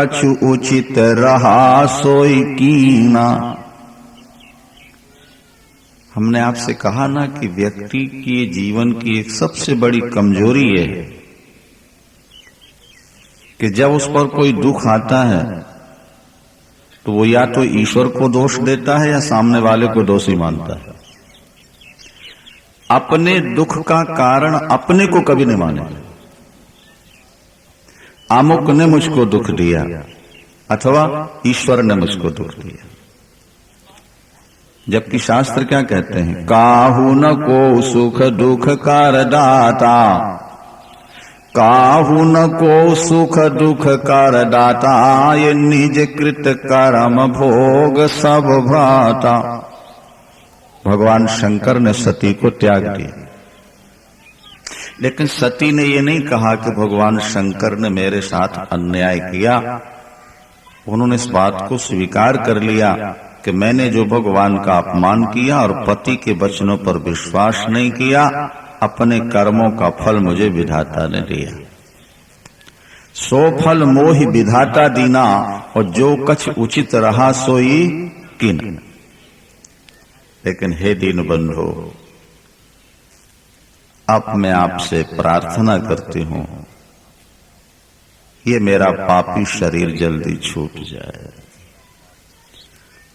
कछु उचित रहा सोई कीना। हमने आपसे कहा ना कि व्यक्ति की जीवन की एक सबसे बड़ी कमजोरी है कि जब उस पर कोई दुख आता है तो वो या तो ईश्वर को दोष देता है या सामने वाले को दोषी मानता है। अपने दुख का कारण अपने को कभी नहीं माने। अमुक ने मुझको दुख दिया अथवा ईश्वर ने मुझको दुख दिया, जबकि शास्त्र क्या कहते हैं, काहू न को सुख दुख कर दाता, काहू न को सुख दुख कर दाता, ये निज कृत कर्म भोग सब भ्राता। भगवान शंकर ने सती को त्याग दिया, लेकिन सती ने ये नहीं कहा कि भगवान शंकर ने मेरे साथ अन्याय किया। उन्होंने इस बात को स्वीकार कर लिया कि मैंने जो भगवान का अपमान किया और पति के वचनों पर विश्वास नहीं किया, अपने कर्मों का फल मुझे विधाता ने दिया। सो फल मोहि विधाता दीना, और जो कछ उचित रहा सोई कीन। लेकिन हे दीन बंधु, अब मैं आपसे प्रार्थना करती हूं, ये मेरा पापी शरीर जल्दी छूट जाए।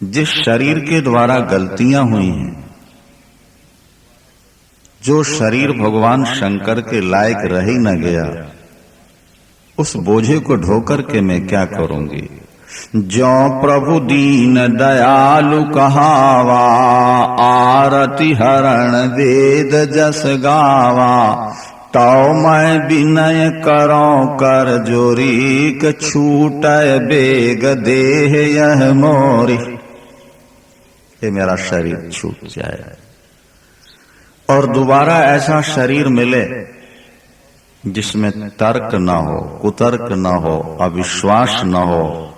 जिस शरीर के द्वारा गलतियां हुई हैं, जो शरीर भगवान शंकर के लायक रह ही न गया, उस बोझे को ढोकर के मैं क्या करूंगी। जो प्रभु दीन दयालु कहावा, आरती हरण वेद जस गावा, तो मैं विनय करो कर जोरी, क छूटय बेग देह यह मोरी। ये मेरा शरीर छूट जाए और दोबारा ऐसा शरीर मिले जिसमें तर्क न हो, कुतर्क न हो, अविश्वास न हो,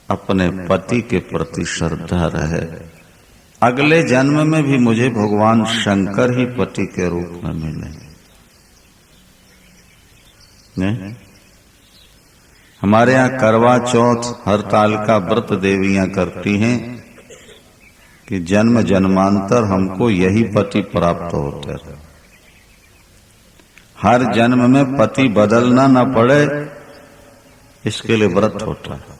अपने पति के प्रति श्रद्धा रहे। अगले जन्म में भी मुझे भगवान शंकर ही पति के रूप में मिले। नहीं? हमारे यहाँ करवा चौथ हरताल का व्रत देवियां करती हैं कि जन्म जन्मांतर हमको यही पति प्राप्त होते रहे, हर जन्म में पति बदलना न पड़े, इसके लिए व्रत होता है।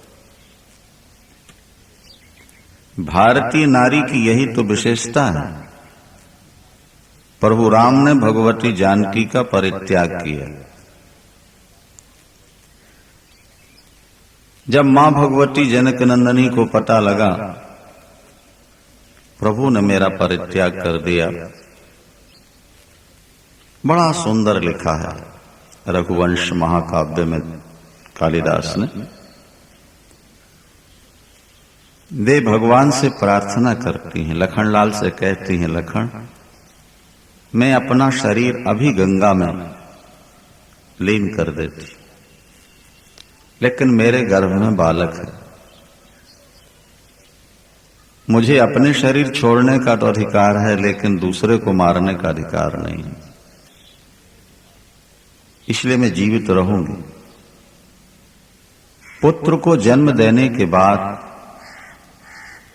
भारतीय नारी की यही तो विशेषता है। प्रभु राम ने भगवती जानकी का परित्याग किया। जब मां भगवती जनक नंदनी को पता लगा प्रभु ने मेरा परित्याग कर दिया, बड़ा सुंदर लिखा है रघुवंश महाकाव्य में कालिदास ने। वे भगवान से प्रार्थना करती हैं, लखनलाल से कहती हैं, लखन मैं अपना शरीर अभी गंगा में लीन कर देती, लेकिन मेरे गर्भ में बालक है, मुझे अपने शरीर छोड़ने का तो अधिकार है, लेकिन दूसरे को मारने का अधिकार नहीं है, इसलिए मैं जीवित रहूंगी। पुत्र को जन्म देने के बाद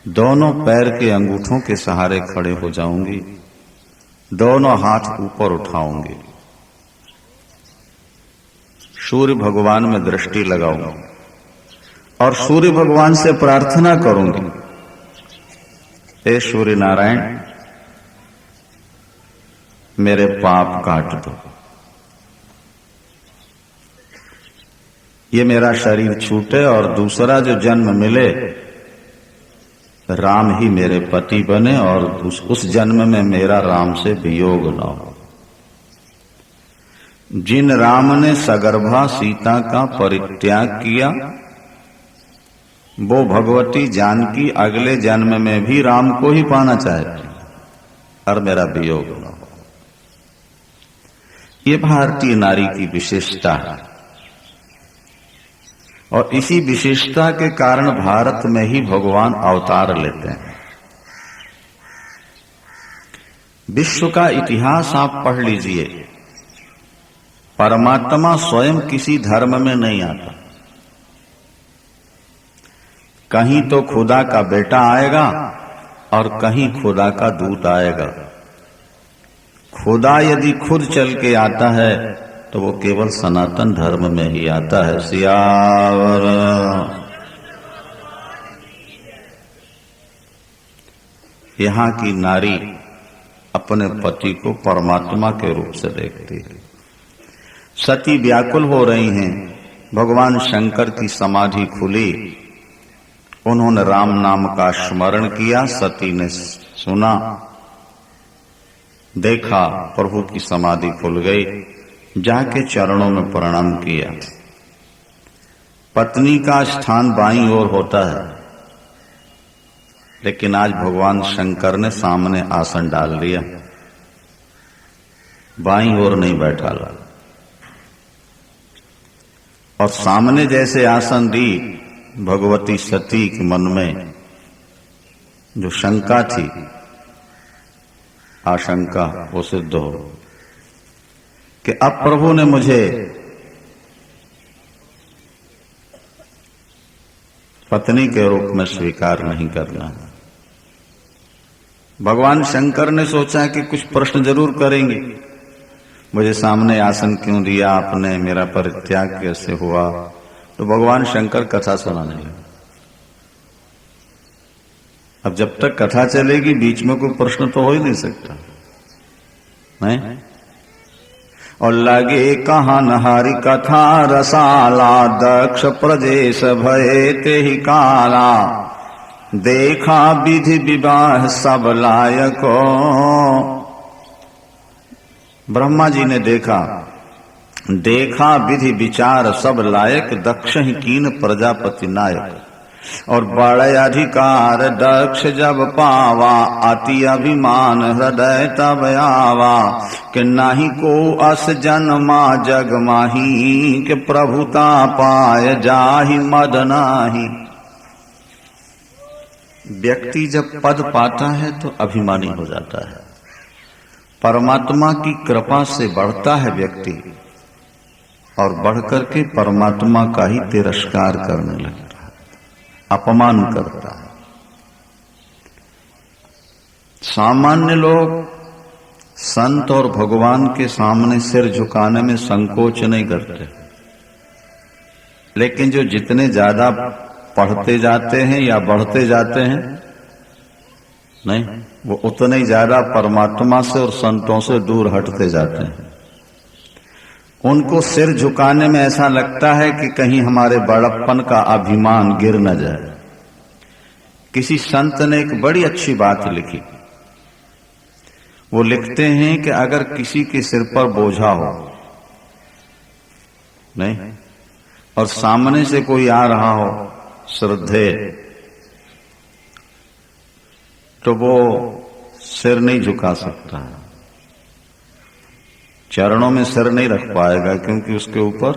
दोनों पैर के अंगूठों के सहारे खड़े हो जाऊंगी, दोनों हाथ ऊपर उठाऊंगी, सूर्य भगवान में दृष्टि लगाऊंगी और सूर्य भगवान से प्रार्थना करूंगी, हे सूर्य नारायण मेरे पाप काट दो, ये मेरा शरीर छूटे और दूसरा जो जन्म मिले राम ही मेरे पति बने और उस जन्म में मेरा राम से वियोग न हो। जिन राम ने सगर्भा सीता का परित्याग किया, वो भगवती जानकी अगले जन्म में भी राम को ही पाना चाहती और मेरा वियोग न हो। ये भारतीय नारी की विशेषता है और इसी विशेषता के कारण भारत में ही भगवान अवतार लेते हैं। विश्व का इतिहास आप पढ़ लीजिए, परमात्मा स्वयं किसी धर्म में नहीं आता, कहीं तो खुदा का बेटा आएगा और कहीं खुदा का दूत आएगा। खुदा यदि खुद चल के आता है तो वो केवल सनातन धर्म में ही आता है। सियावर। यहाँ की नारी अपने पति को परमात्मा के रूप से देखती है। सती व्याकुल हो रही हैं। भगवान शंकर की समाधि खुली, उन्होंने राम नाम का स्मरण किया। सती ने सुना, देखा प्रभु की समाधि खुल गई, जाके चरणों में प्रणाम किया। पत्नी का स्थान बाईं ओर होता है, लेकिन आज भगवान शंकर ने सामने आसन डाल दिया, बाईं ओर नहीं बैठा ला। और सामने जैसे आसन दी, भगवती सती के मन में जो शंका थी, आशंका, वो सिद्ध हो कि अब प्रभु ने मुझे पत्नी के रूप में स्वीकार नहीं करना। भगवान शंकर ने सोचा कि कुछ प्रश्न जरूर करेंगे, मुझे सामने आसन क्यों दिया आपने, मेरा परित्याग कैसे हुआ। तो भगवान शंकर कथा सुनाने लगे। अब जब तक कथा चलेगी बीच में कोई प्रश्न तो हो ही नहीं सकता, नहीं। और लगे कहा नहारी कथा रसाला, दक्ष प्रजेश भये ते ही काला, देखा विधि विवाह सब लायको। ब्रह्मा जी ने देखा विधि विचार सब लायक, दक्ष ही कीन प्रजापति नायक। और बड़े अधिकार दक्ष जब पावा, अति अभिमान हृदय तब आवा। कि नाही को अस जन्मा जग माही, कि प्रभुता पाय जाहि मद नाही। व्यक्ति जब पद पाता है तो अभिमानी हो जाता है। परमात्मा की कृपा से बढ़ता है व्यक्ति, और बढ़कर के परमात्मा का ही तिरस्कार करने लगता है, अपमान करता है। सामान्य लोग संत और भगवान के सामने सिर झुकाने में संकोच नहीं करते, लेकिन जो जितने ज्यादा पढ़ते जाते हैं या बढ़ते जाते हैं, नहीं, वो उतने ही ज्यादा परमात्मा से और संतों से दूर हटते जाते हैं। उनको सिर झुकाने में ऐसा लगता है कि कहीं हमारे बड़प्पन का अभिमान गिर न जाए। किसी संत ने एक बड़ी अच्छी बात लिखी। वो लिखते हैं कि अगर किसी के सिर पर बोझा हो, नहीं, और सामने से कोई आ रहा हो श्रद्धेय, तो वो सिर नहीं झुका सकता, चरणों में सिर नहीं रख पाएगा, क्योंकि उसके ऊपर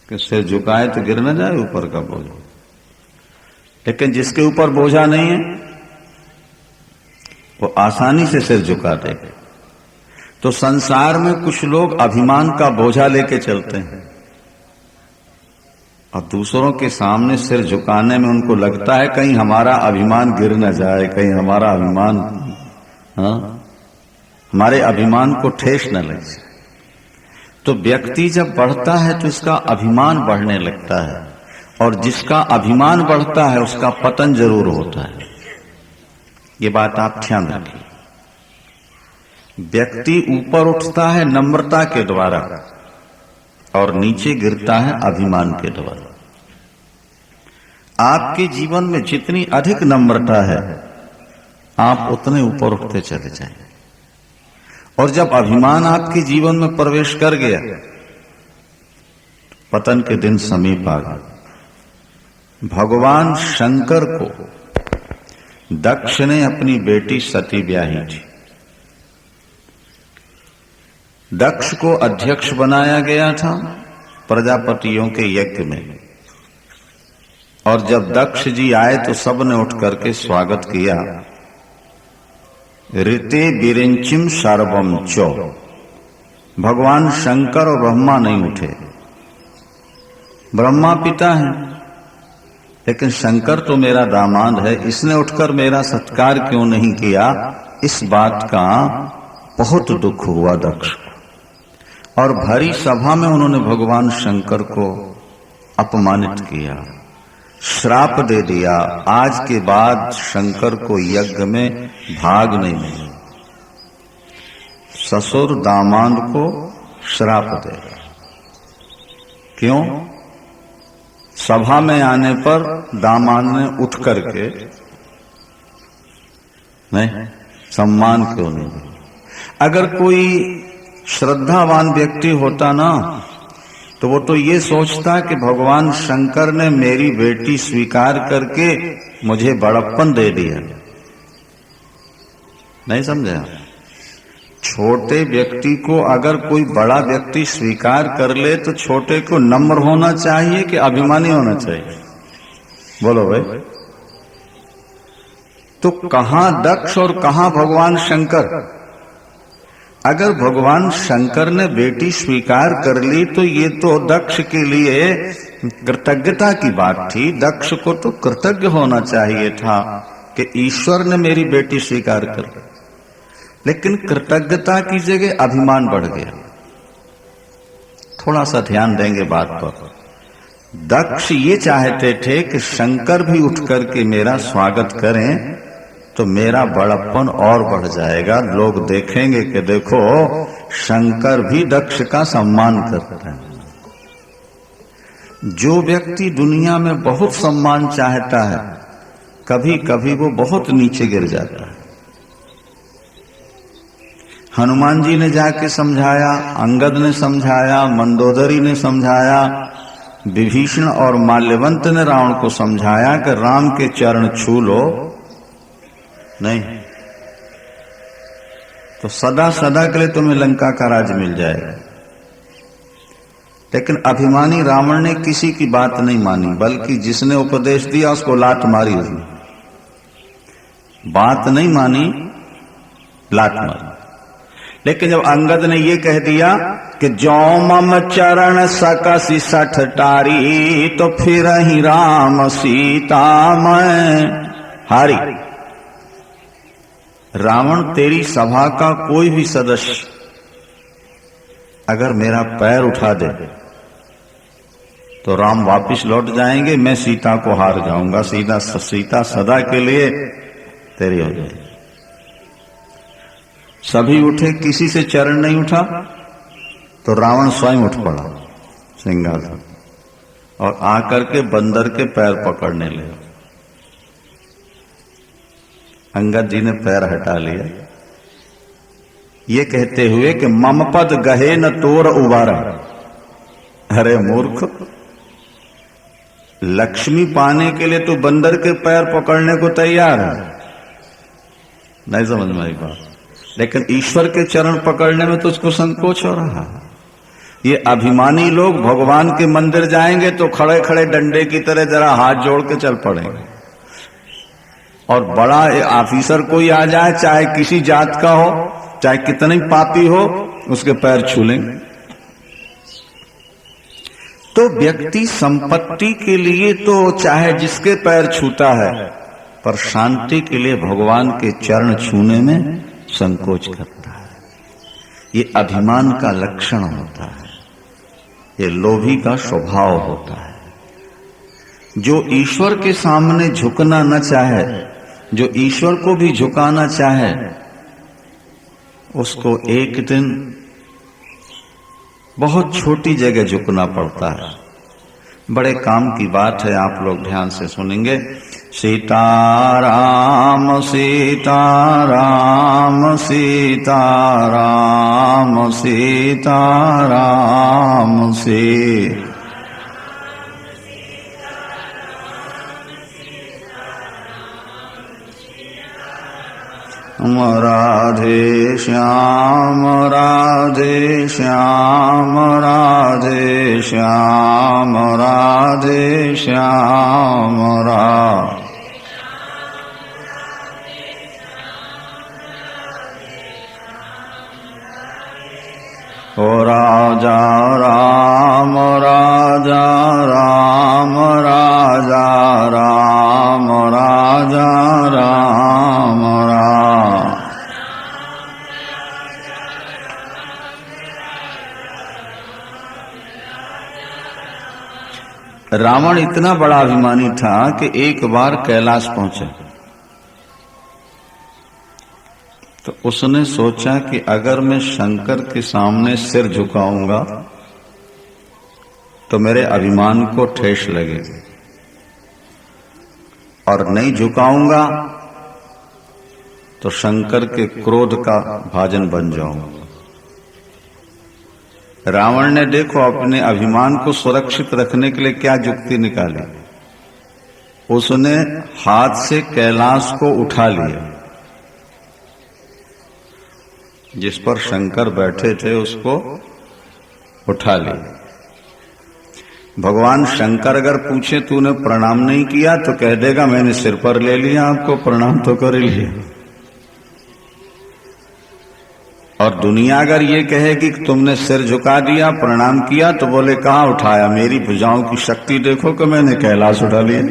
कि सिर झुकाए तो गिर न जाए ऊपर का बोझा। लेकिन जिसके ऊपर बोझा नहीं है वो आसानी से सिर झुका देगा। तो संसार में कुछ लोग अभिमान का बोझा लेके चलते हैं, और दूसरों के सामने सिर झुकाने में उनको लगता है कहीं हमारा अभिमान गिर न जाए, कहीं हमारा अभिमान, हमारे अभिमान को ठेस न लग जाए। तो व्यक्ति जब बढ़ता है तो इसका अभिमान बढ़ने लगता है, और जिसका अभिमान बढ़ता है उसका पतन जरूर होता है। ये बात आप ध्यान रखिए। व्यक्ति ऊपर उठता है नम्रता के द्वारा, और नीचे गिरता है अभिमान के द्वारा। आपके जीवन में जितनी अधिक नम्रता है, आप उतने ऊपर उठते चले जाएंगे। और जब अभिमान आपके जीवन में प्रवेश कर गया, पतन के दिन समीप आ गए। भगवान शंकर को दक्ष ने अपनी बेटी सती ब्याही थी। दक्ष को अध्यक्ष बनाया गया था प्रजापतियों के यज्ञ में, और जब दक्ष जी आए तो सबने उठ करके स्वागत किया। ऋते बिरिंचिम सर्वम चो। भगवान शंकर और ब्रह्मा नहीं उठे। ब्रह्मा पिता हैं, लेकिन शंकर तो मेरा दामाद है, इसने उठकर मेरा सत्कार क्यों नहीं किया? इस बात का बहुत दुख हुआ दक्ष को, और भरी सभा में उन्होंने भगवान शंकर को अपमानित किया, श्राप दे दिया। आज के बाद शंकर को यज्ञ में भाग नहीं मिलेगा। ससुर दामाद को श्राप देगा। क्यों? सभा में आने पर दामाद ने उठ करके नहीं सम्मान क्यों नहीं दिया? अगर कोई श्रद्धावान व्यक्ति होता ना, तो वो तो ये सोचता कि भगवान शंकर ने मेरी बेटी स्वीकार करके मुझे बड़प्पन दे दिया। नहीं समझा? छोटे व्यक्ति को अगर कोई बड़ा व्यक्ति स्वीकार कर ले तो छोटे को नम्र होना चाहिए कि अभिमानी होना चाहिए? बोलो भाई। तो कहां दक्ष और कहां भगवान शंकर? अगर भगवान शंकर ने बेटी स्वीकार कर ली तो ये तो दक्ष के लिए कृतज्ञता की बात थी। दक्ष को तो कृतज्ञ होना चाहिए था कि ईश्वर ने मेरी बेटी स्वीकार कर ली, लेकिन कृतज्ञता की जगह अभिमान बढ़ गया। थोड़ा सा ध्यान देंगे बात पर। दक्ष ये चाहते थे कि शंकर भी उठ करके मेरा स्वागत करें तो मेरा बड़प्पन और बढ़ जाएगा। लोग देखेंगे कि देखो शंकर भी दक्ष का सम्मान करते हैं। जो व्यक्ति दुनिया में बहुत सम्मान चाहता है, कभी कभी वो बहुत नीचे गिर जाता है। हनुमान जी ने जाके समझाया, अंगद ने समझाया, मंदोदरी ने समझाया, विभीषण और माल्यवंत ने रावण को समझाया कि राम के चरण छू लो, नहीं तो सदा सदा के लिए तुम्हें लंका का राज मिल जाएगा। लेकिन अभिमानी रावण ने किसी की बात नहीं मानी, बल्कि जिसने उपदेश दिया उसको लात मारी। उसने बात नहीं मानी, लात मारी। लेकिन जब अंगद ने ये कह दिया कि जो मम चरण सकसी सठ टारी, तो फिर ही राम सीता मैं हारी। रावण तेरी सभा का कोई भी सदस्य अगर मेरा पैर उठा दे तो राम वापिस लौट जाएंगे, मैं सीता को हार जाऊंगा। सीता सदा के लिए तेरी हो जाएगी। सभी उठे, किसी से चरण नहीं उठा, तो रावण स्वयं उठ पड़ा सिंहासन और आकर के बंदर के पैर पकड़ने लगा। अंगद जी ने पैर हटा लिया, ये कहते हुए कि मम पद गहे न तोर उबारा। अरे मूर्ख, लक्ष्मी पाने के लिए तो बंदर के पैर पकड़ने को तैयार है। नहीं समझ में आई बात? लेकिन ईश्वर के चरण पकड़ने में तो उसको संकोच हो रहा है। ये अभिमानी लोग भगवान के मंदिर जाएंगे तो खड़े खड़े डंडे की तरह जरा हाथ जोड़ के चल पड़ेंगे, और बड़ा ऑफिसर कोई आ जाए, चाहे किसी जात का हो, चाहे कितने पापी हो, उसके पैर छू लेंगे। तो व्यक्ति संपत्ति के लिए तो चाहे जिसके पैर छूता है, पर शांति के लिए भगवान के चरण छूने में संकोच करता है। ये अभिमान का लक्षण होता है, ये लोभी का स्वभाव होता है। जो ईश्वर के सामने झुकना न चाहे, जो ईश्वर को भी झुकाना चाहे, उसको एक दिन बहुत छोटी जगह झुकना पड़ता है। बड़े काम की बात है, आप लोग ध्यान से सुनेंगे। सीताराम सीताराम सीताराम सीताराम से राधे श्याम राधे श्याम राधे श्याम राधे श्याम राधे। ओ राजा राम राजा राम राजा राम राजा राम राम। रावण इतना बड़ा अभिमानी था कि एक बार कैलाश पहुंचा तो उसने सोचा कि अगर मैं शंकर के सामने सिर झुकाऊंगा तो मेरे अभिमान को ठेस लगेगी, और नहीं झुकाऊंगा तो शंकर के क्रोध का भाजन बन जाऊंगा। रावण ने देखो अपने अभिमान को सुरक्षित रखने के लिए क्या युक्ति निकाली। उसने हाथ से कैलाश को उठा लिया, जिस पर शंकर बैठे थे उसको उठा लिया। भगवान शंकर अगर पूछे तूने प्रणाम नहीं किया तो कह देगा मैंने सिर पर ले लिया, आपको प्रणाम तो कर ही लिया। और दुनिया अगर ये कहेगी कि तुमने सिर झुका दिया प्रणाम किया तो बोले कहां उठाया, मेरी भुजाओं की शक्ति देखो कि मैंने कैलाश उठा लिया।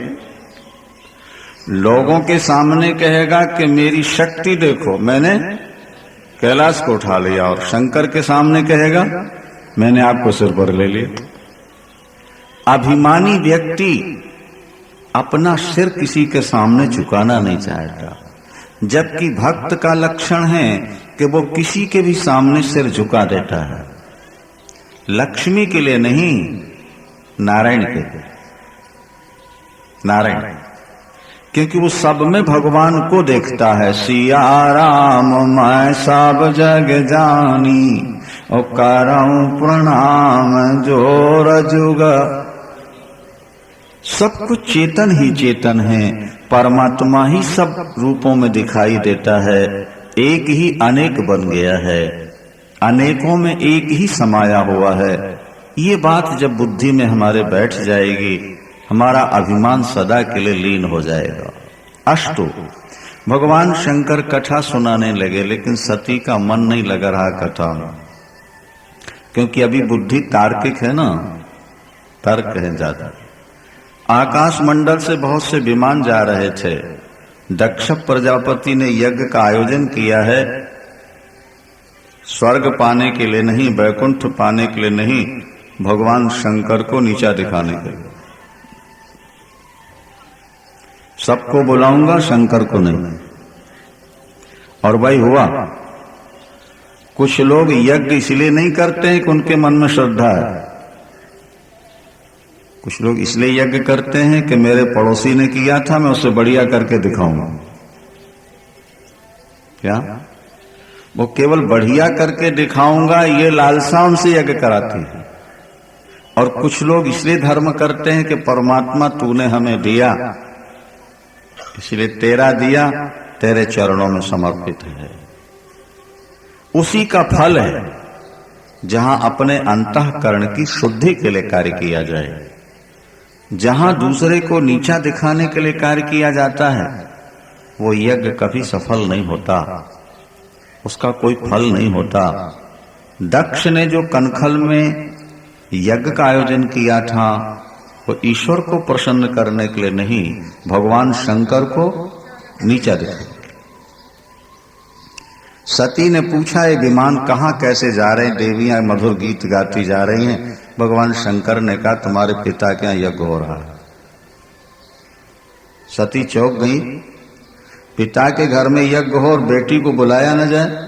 लोगों के सामने कहेगा कि मेरी शक्ति देखो मैंने कैलाश को उठा लिया, और शंकर के सामने कहेगा मैंने आपको सिर पर ले लिया। अभिमानी व्यक्ति अपना सिर किसी के सामने झुकाना नहीं चाहता, जबकि भक्त का लक्षण है कि वो किसी के भी सामने सिर झुका देता है। लक्ष्मी के लिए नहीं, नारायण के लिए। नारायण क्योंकि वो सब में भगवान को देखता है। सिया राम मैं सब जग जानी, और करऊं प्रणाम जोर जुग। सब कुछ चेतन ही चेतन है, परमात्मा ही सब रूपों में दिखाई देता है। एक ही अनेक बन गया है, अनेकों में एक ही समाया हुआ है। ये बात जब बुद्धि में हमारे बैठ जाएगी, हमारा अभिमान सदा के लिए लीन हो जाएगा। अष्टो भगवान शंकर कथा सुनाने लगे, लेकिन सती का मन नहीं लग रहा कथा में, क्योंकि अभी बुद्धि तार्किक है ना, तर्क है ज्यादा। आकाश मंडल से बहुत से विमान जा रहे थे। दक्ष प्रजापति ने यज्ञ का आयोजन किया है, स्वर्ग पाने के लिए नहीं, वैकुंठ पाने के लिए नहीं, भगवान शंकर को नीचा दिखाने के लिए। सबको बुलाऊंगा, शंकर को नहीं। और भाई हुआ। कुछ लोग यज्ञ इसलिए नहीं करते हैं कि उनके मन में श्रद्धा है। कुछ लोग इसलिए यज्ञ करते हैं कि मेरे पड़ोसी ने किया था, मैं उससे बढ़िया करके दिखाऊंगा। क्या वो केवल बढ़िया करके दिखाऊंगा ये लालसा उनसे यज्ञ कराती है। और कुछ लोग इसलिए धर्म करते हैं कि परमात्मा तूने हमें दिया, इसलिए तेरा दिया, तेरे चरणों में समर्पित है। उसी का फल है जहां अपने अंतःकरण की शुद्धि के लिए कार्य किया जाए। जहां दूसरे को नीचा दिखाने के लिए कार्य किया जाता है, वो यज्ञ कभी सफल नहीं होता, उसका कोई फल नहीं होता। दक्ष ने जो कनखल में यज्ञ का आयोजन किया था, वो ईश्वर को प्रसन्न करने के लिए नहीं, भगवान शंकर को नीचा दिखाने। सती ने पूछा ये विमान कहां कैसे जा रहे हैं, देवियां मधुर गीत गाती जा रही हैं। भगवान शंकर ने कहा तुम्हारे पिता के यहां यज्ञ हो रहा है। सती चौंक गई, पिता के घर में यज्ञ हो और बेटी को बुलाया न जाए,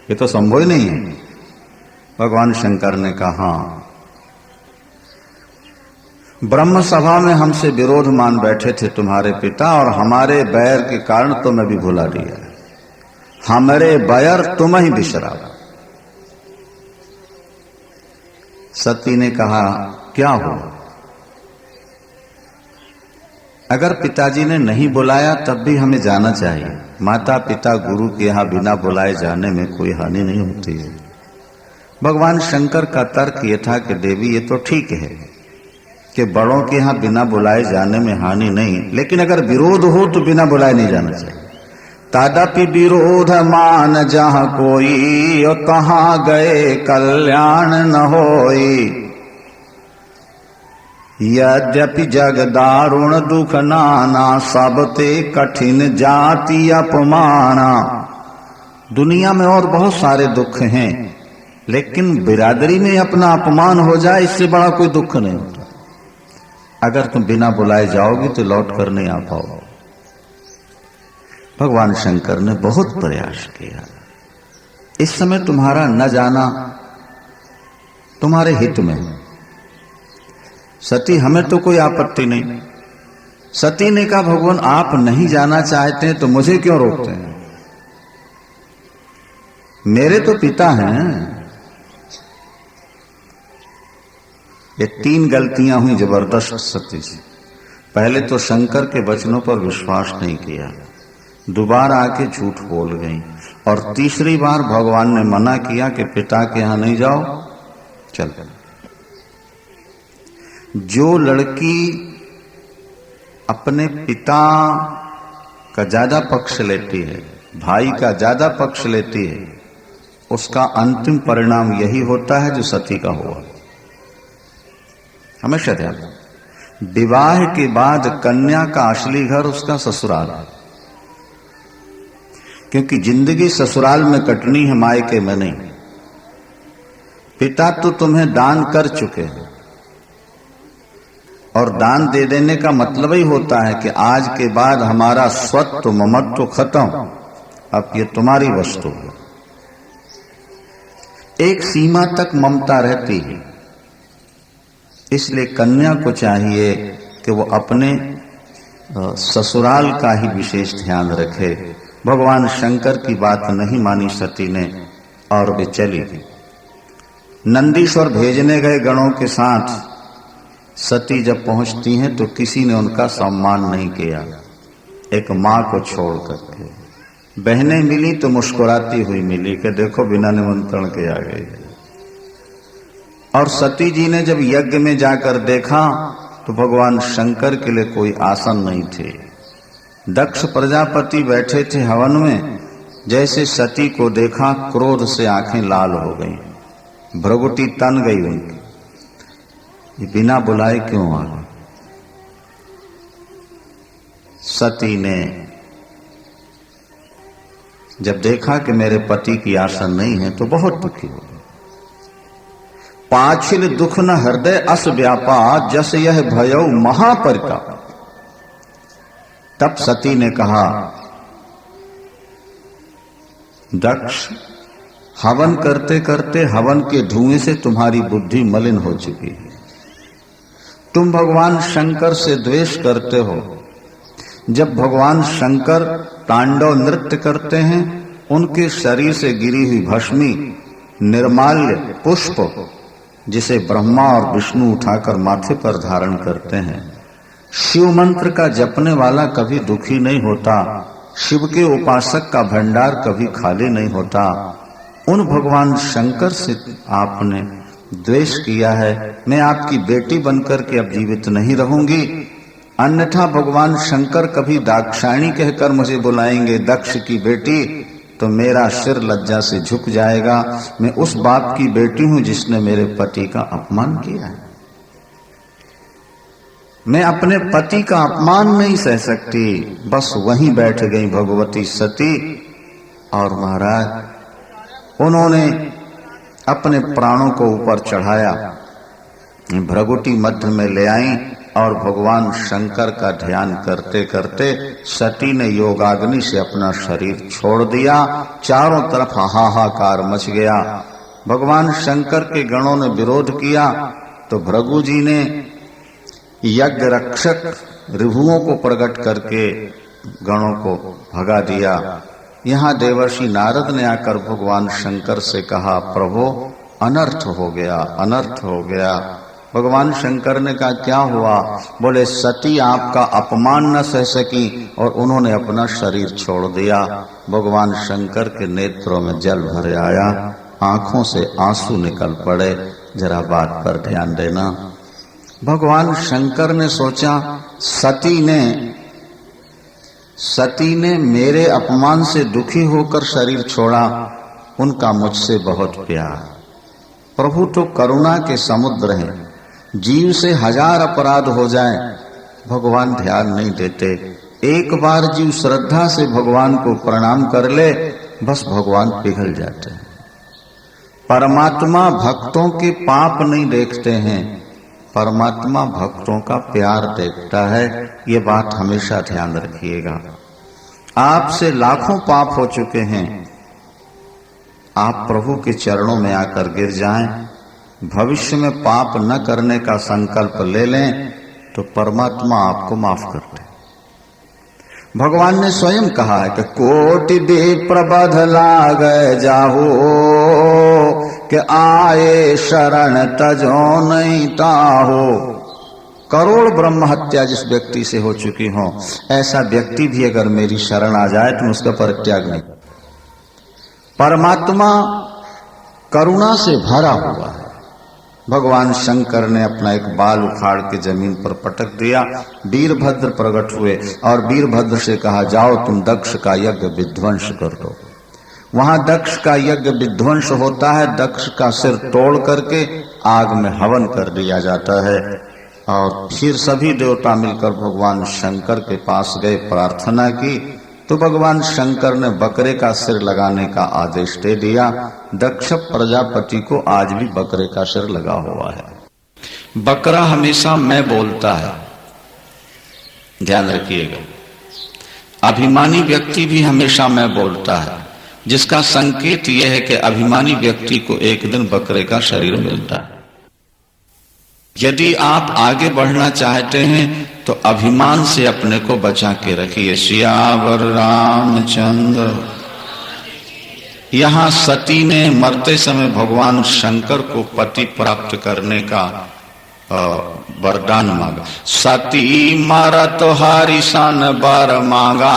ये तो संभव ही नहीं है। भगवान शंकर ने कहा ब्रह्म सभा में हमसे विरोध मान बैठे थे तुम्हारे पिता, और हमारे बैर के कारण तुम्हें भी भुला दिया। हमारे बैर तुम ही बिसरा। सती ने कहा क्या हो, अगर पिताजी ने नहीं बुलाया तब भी हमें जाना चाहिए। माता पिता गुरु के यहां बिना बुलाए जाने में कोई हानि नहीं होती है। भगवान शंकर का तर्क ये था कि देवी ये तो ठीक है कि बड़ों के यहां बिना बुलाए जाने में हानि नहीं, लेकिन अगर विरोध हो तो बिना बुलाए नहीं जाना चाहिए। तदपि विरोध मान जहां कोई, और कहां गए कल्याण न होई। यद्यपि जग दारुण दुख नाना, सब ते कठिन जाति अपमाना। दुनिया में और बहुत सारे दुख हैं, लेकिन बिरादरी में अपना अपमान हो जाए इससे बड़ा कोई दुख नहीं होता। अगर तुम बिना बुलाए जाओगे तो लौट कर नहीं आ पाओगे। भगवान शंकर ने बहुत प्रयास किया। इस समय तुम्हारा न जाना तुम्हारे हित में है। सती हमें तो कोई आपत्ति नहीं। सती ने कहा भगवान आप नहीं जाना चाहते हैं तो मुझे क्यों रोकते हैं? मेरे तो पिता हैं। ये 3 गलतियां हुई जबरदस्त सती से। पहले तो शंकर के वचनों पर विश्वास नहीं किया, दोबारा आके झूठ बोल गई, और तीसरी बार भगवान ने मना किया कि पिता के यहां नहीं जाओ, चल। जो लड़की अपने पिता का ज्यादा पक्ष लेती है, भाई का ज्यादा पक्ष लेती है, उसका अंतिम परिणाम यही होता है जो सती का हुआ। हमेशा ध्यान, विवाह के बाद कन्या का असली घर उसका ससुराल है, क्योंकि जिंदगी ससुराल में कटनी है, मायके में नहीं। पिता तो तुम्हें दान कर चुके हैं, और दान दे देने का मतलब ही होता है कि आज के बाद हमारा स्वत्व ममत्व खत्म, अब ये तुम्हारी वस्तु है। एक सीमा तक ममता रहती है, इसलिए कन्या को चाहिए कि वो अपने ससुराल का ही विशेष ध्यान रखे। भगवान शंकर की बात नहीं मानी सती ने और वे चली गई। नंदीश्वर भेजने गए गणों के साथ सती जब पहुंचती हैं तो किसी ने उनका सम्मान नहीं किया, एक मां को छोड़ करके। बहनें मिली तो मुस्कुराती हुई मिली कि देखो बिना निमंत्रण के आ गई। और सती जी ने जब यज्ञ में जाकर देखा तो भगवान शंकर के लिए कोई आसन नहीं थे। दक्ष प्रजापति बैठे थे हवन में, जैसे सती को देखा क्रोध से आंखें लाल हो गई, भ्रगुटी तन गई उनकी। ये बिना बुलाए क्यों आ गए? सती ने जब देखा कि मेरे पति की आसन नहीं है तो बहुत दुखी हो गई। पाछिल दुख न हृदय अस व्यापा, जस यह भयौ महापरिताप। तब सती ने कहा दक्ष, हवन करते करते हवन के धुएं से तुम्हारी बुद्धि मलिन हो चुकी है। तुम भगवान शंकर से द्वेष करते हो। जब भगवान शंकर तांडव नृत्य करते हैं, उनके शरीर से गिरी हुई भस्मी निर्माल्य पुष्प जिसे ब्रह्मा और विष्णु उठाकर माथे पर धारण करते हैं। शिव मंत्र का जपने वाला कभी दुखी नहीं होता, शिव के उपासक का भंडार कभी खाली नहीं होता। उन भगवान शंकर से आपने द्वेष किया है। मैं आपकी बेटी बनकर के अब जीवित नहीं रहूंगी, अन्यथा भगवान शंकर कभी दाक्षायणी कहकर मुझे बुलाएंगे दक्ष की बेटी, तो मेरा सिर लज्जा से झुक जाएगा। मैं उस बाप की बेटी हूं जिसने मेरे पति का अपमान किया है। मैं अपने पति का अपमान नहीं सह सकती। बस वहीं बैठ गई भगवती सती, और महाराज उन्होंने अपने प्राणों को ऊपर चढ़ाया, भ्रगुटी मध्य में ले आई, और भगवान शंकर का ध्यान करते करते सती ने योगाग्नि से अपना शरीर छोड़ दिया। चारों तरफ हाहाकार मच गया। भगवान शंकर के गणों ने विरोध किया तो भृगु जी ने यज्ञ रक्षक ऋभुओं को प्रकट करके गणों को भगा दिया। यहाँ देवर्षि नारद ने आकर भगवान शंकर से कहा प्रभु अनर्थ हो गया, अनर्थ हो गया। भगवान शंकर ने कहा क्या हुआ? बोले सती आपका अपमान न सह सकी और उन्होंने अपना शरीर छोड़ दिया। भगवान शंकर के नेत्रों में जल भर आया, आंखों से आंसू निकल पड़े। जरा बात पर ध्यान देना। भगवान शंकर ने सोचा सती ने मेरे अपमान से दुखी होकर शरीर छोड़ा, उनका मुझसे बहुत प्यार। प्रभु तो करुणा के समुद्र हैं, जीव से 1000 अपराध हो जाए, भगवान ध्यान नहीं देते। एक बार जीव श्रद्धा से भगवान को प्रणाम कर ले, बस भगवान पिघल जाते हैं। परमात्मा भक्तों के पाप नहीं देखते हैं, परमात्मा भक्तों का प्यार देखता है। ये बात हमेशा ध्यान रखिएगा। आपसे लाखों पाप हो चुके हैं, आप प्रभु के चरणों में आकर गिर जाएं, भविष्य में पाप न करने का संकल्प ले लें, तो परमात्मा आपको माफ कर दे। भगवान ने स्वयं कहा है कि कोटि विप्र बध लाग जाहो, कि आए शरण तजो नहीं ताहो। करोड़ ब्रह्म हत्या जिस व्यक्ति से हो चुकी हो, ऐसा व्यक्ति भी अगर मेरी शरण आ जाए तो उसका परित्याग नहीं। परमात्मा करुणा से भरा हुआ है। भगवान शंकर ने अपना एक बाल उखाड़ के जमीन पर पटक दिया, वीरभद्र प्रकट हुए और वीरभद्र से कहा, जाओ तुम दक्ष का यज्ञ विध्वंस कर दो। वहां दक्ष का यज्ञ विध्वंस होता है, दक्ष का सिर तोड़ करके आग में हवन कर दिया जाता है। और फिर सभी देवता मिलकर भगवान शंकर के पास गए, प्रार्थना की, तो भगवान शंकर ने बकरे का सिर लगाने का आदेश दे दिया। दक्ष प्रजापति को आज भी बकरे का सिर लगा हुआ है। बकरा हमेशा मैं बोलता है, ध्यान रखिएगा। अभिमानी व्यक्ति भी हमेशा मैं बोलता है, जिसका संकेत यह है कि अभिमानी व्यक्ति को एक दिन बकरे का शरीर मिलता है। यदि आप आगे बढ़ना चाहते हैं तो अभिमान से अपने को बचा के रखिए। सियावर रामचंद्र। यहां सती ने मरते समय भगवान शंकर को पति प्राप्त करने का वरदान मांगा। सती मरत हारी सन बर मांगा,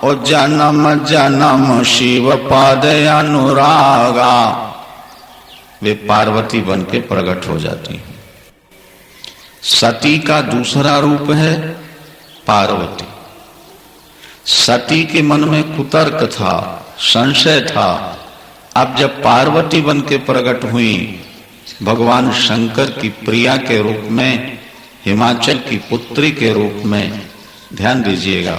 ओ जन्म जन्म शिव पद अनुरागा। वे पार्वती बन के प्रकट हो जाती हैं। सती का दूसरा रूप है पार्वती। सती के मन में कुतर्क था, संशय था। अब जब पार्वती बन के प्रकट हुई, भगवान शंकर की प्रिया के रूप में, हिमाचल की पुत्री के रूप में, ध्यान दीजिएगा,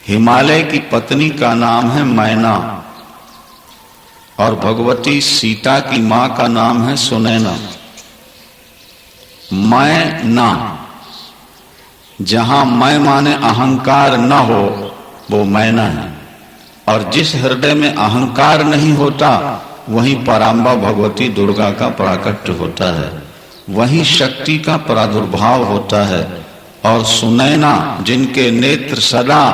हिमालय की पत्नी का नाम है मैना और भगवती सीता की मां का नाम है सुनैना। मैं ना, जहां मैं माने अहंकार न हो वो मैना है, और जिस हृदय में अहंकार नहीं होता वहीं पराम्बा भगवती दुर्गा का प्राकट्य होता है, वहीं शक्ति का प्रादुर्भाव होता है। और सुनैना, जिनके नेत्र सदा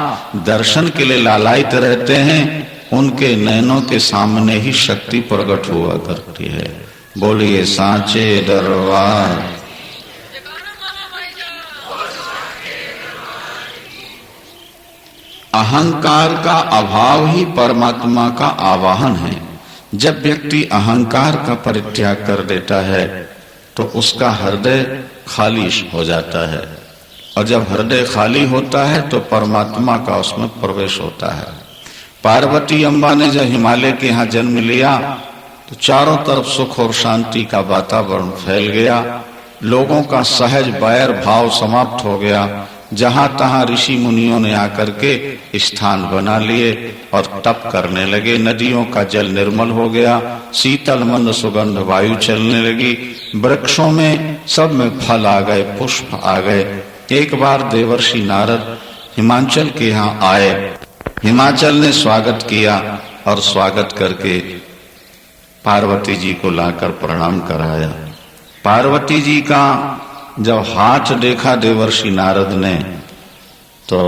दर्शन के लिए लालायित रहते हैं, उनके नैनों के सामने ही शक्ति प्रकट हुआ करती है। बोलिए सांचे दरबार। अहंकार का अभाव ही परमात्मा का आवाहन है। जब व्यक्ति अहंकार का परित्याग कर देता है तो उसका हृदय खाली हो जाता है, और जब हृदय खाली होता है तो परमात्मा का उसमें प्रवेश होता है। पार्वती अम्बा ने जब हिमालय के यहाँ जन्म लिया तो चारों तरफ सुख और शांति का वातावरण फैल गया। लोगों का सहज बैर भाव समाप्त हो गया। जहां तहां ऋषि मुनियों ने आकर के स्थान बना लिए और तप करने लगे। नदियों का जल निर्मल हो गया, शीतल मंद सुगंध वायु चलने लगी, वृक्षों में सब में फल आ गए, पुष्प आ गए। एक बार देवर्षि नारद हिमाचल के यहाँ आए। हिमाचल ने स्वागत किया और स्वागत करके पार्वती जी को लाकर प्रणाम कराया। पार्वती जी का जब हाथ देखा देवर्षि नारद ने तो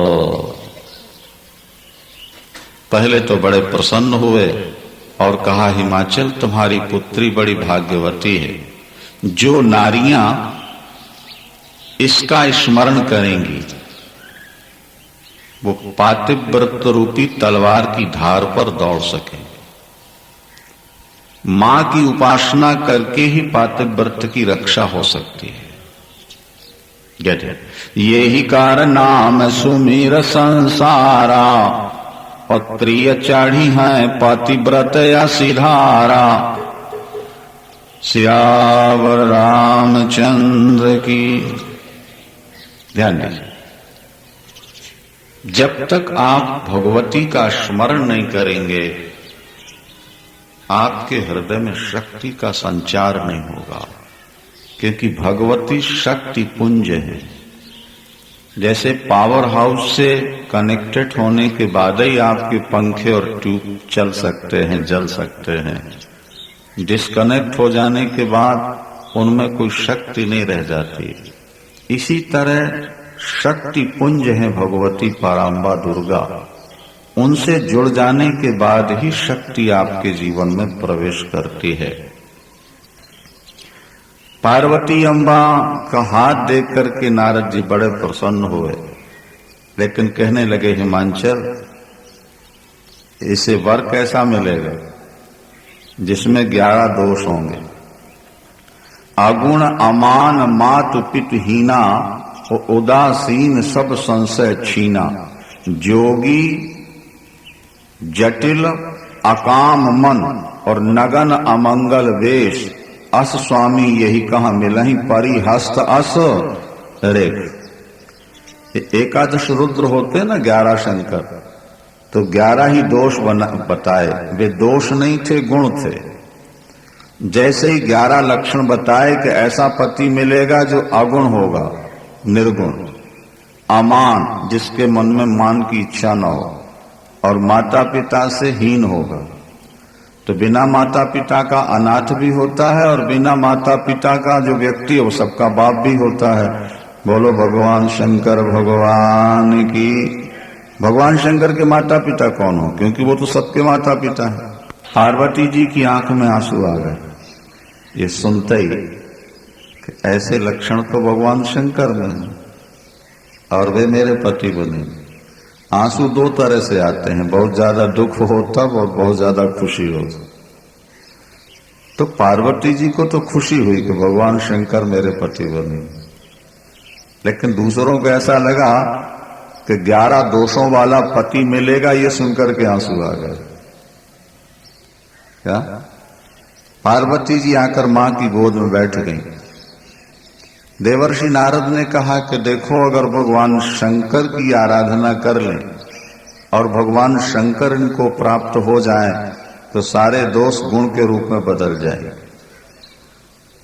पहले तो बड़े प्रसन्न हुए और कहा, हिमाचल तुम्हारी पुत्री बड़ी भाग्यवती है। जो नारियां इसका स्मरण करेंगी वो पातिव्रत रूपी तलवार की धार पर दौड़ सके। मां की उपासना करके ही पातिव्रत की रक्षा हो सकती है। ये ही कारण नाम सुमीर संसारा, और प्रिय चढ़ी है पतिव्रत या सिधारा। सियावर रामचंद्र की। ध्यान दीजिए, जब तक आप भगवती का स्मरण नहीं करेंगे आपके हृदय में शक्ति का संचार नहीं होगा, क्योंकि भगवती शक्ति पुंज है। जैसे पावर हाउस से कनेक्टेड होने के बाद ही आपके पंखे और ट्यूब चल सकते हैं, जल सकते हैं। डिस्कनेक्ट हो जाने के बाद उनमें कोई शक्ति नहीं रह जाती। इसी तरह शक्ति पुंज है भगवती पराम्बा दुर्गा। उनसे जुड़ जाने के बाद ही शक्ति आपके जीवन में प्रवेश करती है। पार्वती अम्बा का हाथ देख करके नारद जी बड़े प्रसन्न हुए, लेकिन कहने लगे, हिमांचल, इसे वर कैसा मिलेगा जिसमें 11 दोष होंगे? अगुण अमान मातु पितु हीना, उदासीन सब संशय छीना, जोगी जटिल अकाम मन और नगन अमंगल वेश, अस स्वामी यही कहा मिलहि परिहस्त अस रेख। एकादश रुद्र होते ना 11 शंकर, तो 11 ही दोष बताए। वे दोष नहीं थे, गुण थे। जैसे ही 11 लक्षण बताए कि ऐसा पति मिलेगा जो अगुण होगा, निर्गुण, अमान, जिसके मन में मान की इच्छा न हो, और माता पिता से हीन होगा। तो बिना माता पिता का अनाथ भी होता है, और बिना माता पिता का जो व्यक्ति है वो सबका बाप भी होता है। बोलो भगवान शंकर भगवान की। भगवान शंकर के माता पिता कौन हो? क्योंकि वो तो सबके माता पिता है। पार्वती जी की आंख में आंसू आ गए ये सुनते ही कि ऐसे लक्षण तो भगवान शंकर में हैं और वे मेरे पति बने। आंसू 2 तरह से आते हैं, बहुत ज्यादा दुख हो तब और बहुत ज्यादा खुशी हो। तो पार्वती जी को तो खुशी हुई कि भगवान शंकर मेरे पति बने, लेकिन दूसरों को ऐसा लगा कि 11 दोषों वाला पति मिलेगा, ये सुनकर के आंसू आ गए। क्या? पार्वती जी आकर मां की गोद में बैठ गई। देवर्षि नारद ने कहा कि देखो, अगर भगवान शंकर की आराधना कर लें और भगवान शंकर इनको प्राप्त हो जाए तो सारे दोष गुण के रूप में बदल जाए,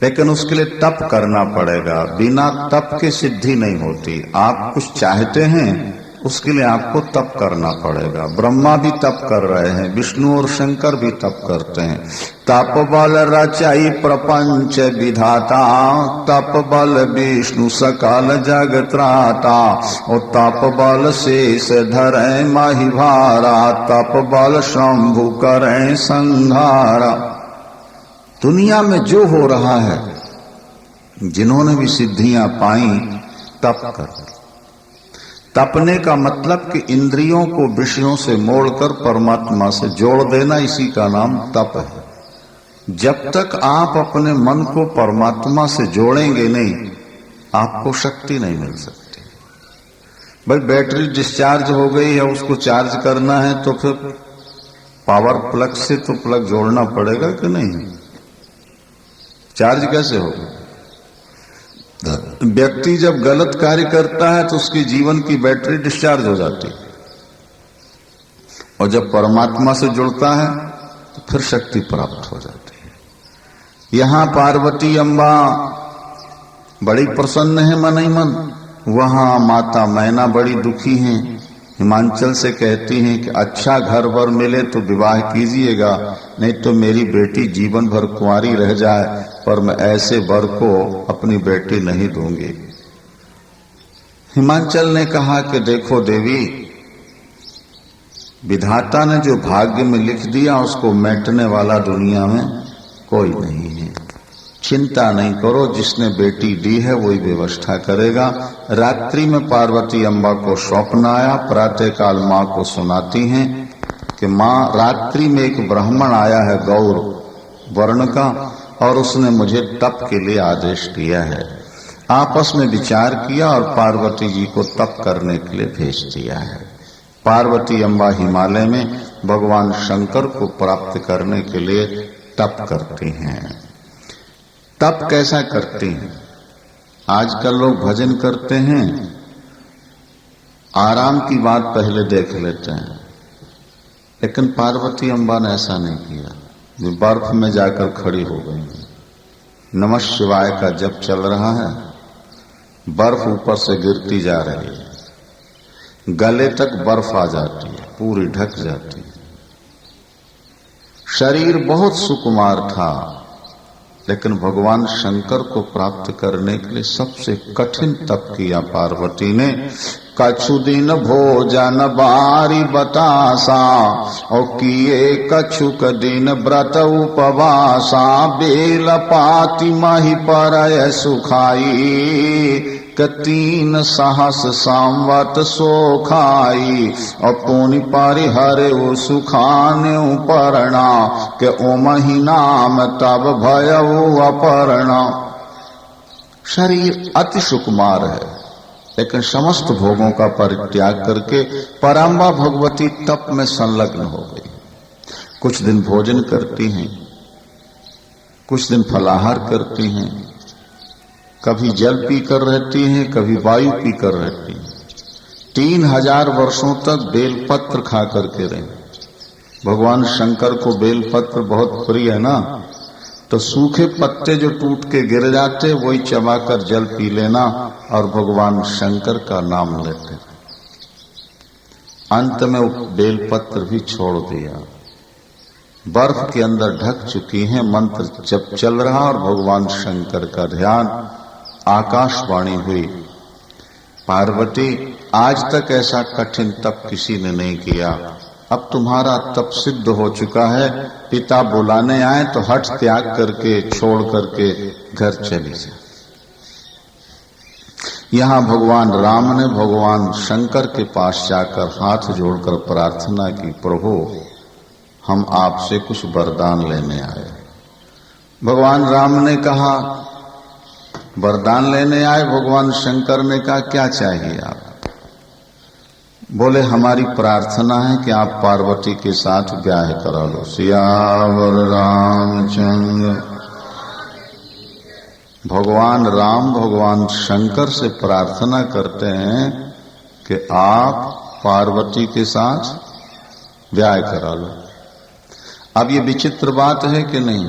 लेकिन उसके लिए तप करना पड़ेगा। बिना तप के सिद्धि नहीं होती। आप कुछ चाहते हैं, उसके लिए आपको तप करना पड़ेगा। ब्रह्मा भी तप कर रहे हैं, विष्णु और शंकर भी तप करते हैं। तप बल रचाई प्रपंच विधाता, तप बल विष्णु सकल जग त्राता, और तप बल शेष धरे माहि भारा, तप बल शंभु करे संहारा। दुनिया में जो हो रहा है, जिन्होंने भी सिद्धियां पाई, तप कर। तपने का मतलब कि इंद्रियों को विषयों से मोड़कर परमात्मा से जोड़ देना, इसी का नाम तप है। जब तक आप अपने मन को परमात्मा से जोड़ेंगे नहीं, आपको शक्ति नहीं मिल सकती। भाई बैटरी डिस्चार्ज हो गई है, उसको चार्ज करना है तो फिर पावर प्लग से तो प्लग जोड़ना पड़ेगा कि नहीं? चार्ज कैसे होगा? व्यक्ति जब गलत कार्य करता है तो उसके जीवन की बैटरी डिस्चार्ज हो जाती है, और जब परमात्मा से जुड़ता है तो फिर शक्ति प्राप्त हो जाती है। यहां पार्वती अम्बा बड़ी प्रसन्न है मन ही मन। वहां माता मैना बड़ी दुखी हैं, हिमांचल से कहती हैं कि अच्छा घर वर मिले तो विवाह कीजिएगा, नहीं तो मेरी बेटी जीवन भर कुंवारी रह जाए, पर मैं ऐसे वर को अपनी बेटी नहीं दूंगी। हिमांचल ने कहा कि देखो देवी, विधाता ने जो भाग्य में लिख दिया उसको मेटने वाला दुनिया में कोई नहीं है। चिंता नहीं करो, जिसने बेटी दी है वही व्यवस्था करेगा। रात्रि में पार्वती अम्बा को स्वप्न आया, प्रातःकाल माँ को सुनाती हैं कि माँ, रात्रि में एक ब्राह्मण आया है गौर वर्ण का, और उसने मुझे तप के लिए आदेश दिया है। आपस में विचार किया और पार्वती जी को तप करने के लिए भेज दिया है। पार्वती अम्बा हिमालय में भगवान शंकर को प्राप्त करने के लिए तप करती हैं। तप कैसा करती हैं? आजकल लोग भजन करते हैं, आराम की बात पहले देख लेते हैं, लेकिन पार्वती अम्बा ने ऐसा नहीं किया। वे बर्फ में जाकर खड़ी हो गई। नमः शिवाय का जप चल रहा है, बर्फ ऊपर से गिरती जा रही है, गले तक बर्फ आ जाती है, पूरी ढक जाती है। शरीर बहुत सुकुमार था, लेकिन भगवान शंकर को प्राप्त करने के लिए सबसे कठिन तप किया पार्वती ने। कछु दिन भोजन बारी बतासा और किए कछुक दिन व्रत उपवासा। बेल पाति मही परय सुखाई, क 3 सहस संवत सो खाई। और पुनि परिहरे सुखाने परना, के ओ मही नाम तब भयउ अपरना। शरीर अति सुकुमार है, लेकिन समस्त भोगों का परित्याग करके पराम्बा भगवती तप में संलग्न हो गई। कुछ दिन भोजन करती हैं, कुछ दिन फलाहार करती हैं, कभी जल पीकर रहती हैं, कभी वायु पीकर रहती हैं। 3000 वर्षों तक बेलपत्र खा करके रहे। भगवान शंकर को बेलपत्र बहुत प्रिय है ना, तो सूखे पत्ते जो टूट के गिर जाते वही चबाकर जल पी लेना और भगवान शंकर का नाम लेते। अंत में वो बेलपत्र भी छोड़ दिया, बर्फ के अंदर ढक चुकी हैं। मंत्र जप चल रहा और भगवान शंकर का ध्यान। आकाशवाणी हुई, पार्वती आज तक ऐसा कठिन तप किसी ने नहीं किया, अब तुम्हारा तप सिद्ध हो चुका है। पिता बुलाने आए तो हठ त्याग करके छोड़ करके घर चली जाए। यहां भगवान राम ने भगवान शंकर के पास जाकर हाथ जोड़कर प्रार्थना की, प्रभु हम आपसे कुछ वरदान लेने आए। भगवान राम ने कहा वरदान लेने आए। भगवान शंकर ने कहा क्या चाहिए आप? बोले हमारी प्रार्थना है कि आप पार्वती के साथ ब्याह करा लो। सियावर रामचंद्र। भगवान राम भगवान शंकर से प्रार्थना करते हैं कि आप पार्वती के साथ ब्याह करा लो। अब ये विचित्र बात है कि नहीं?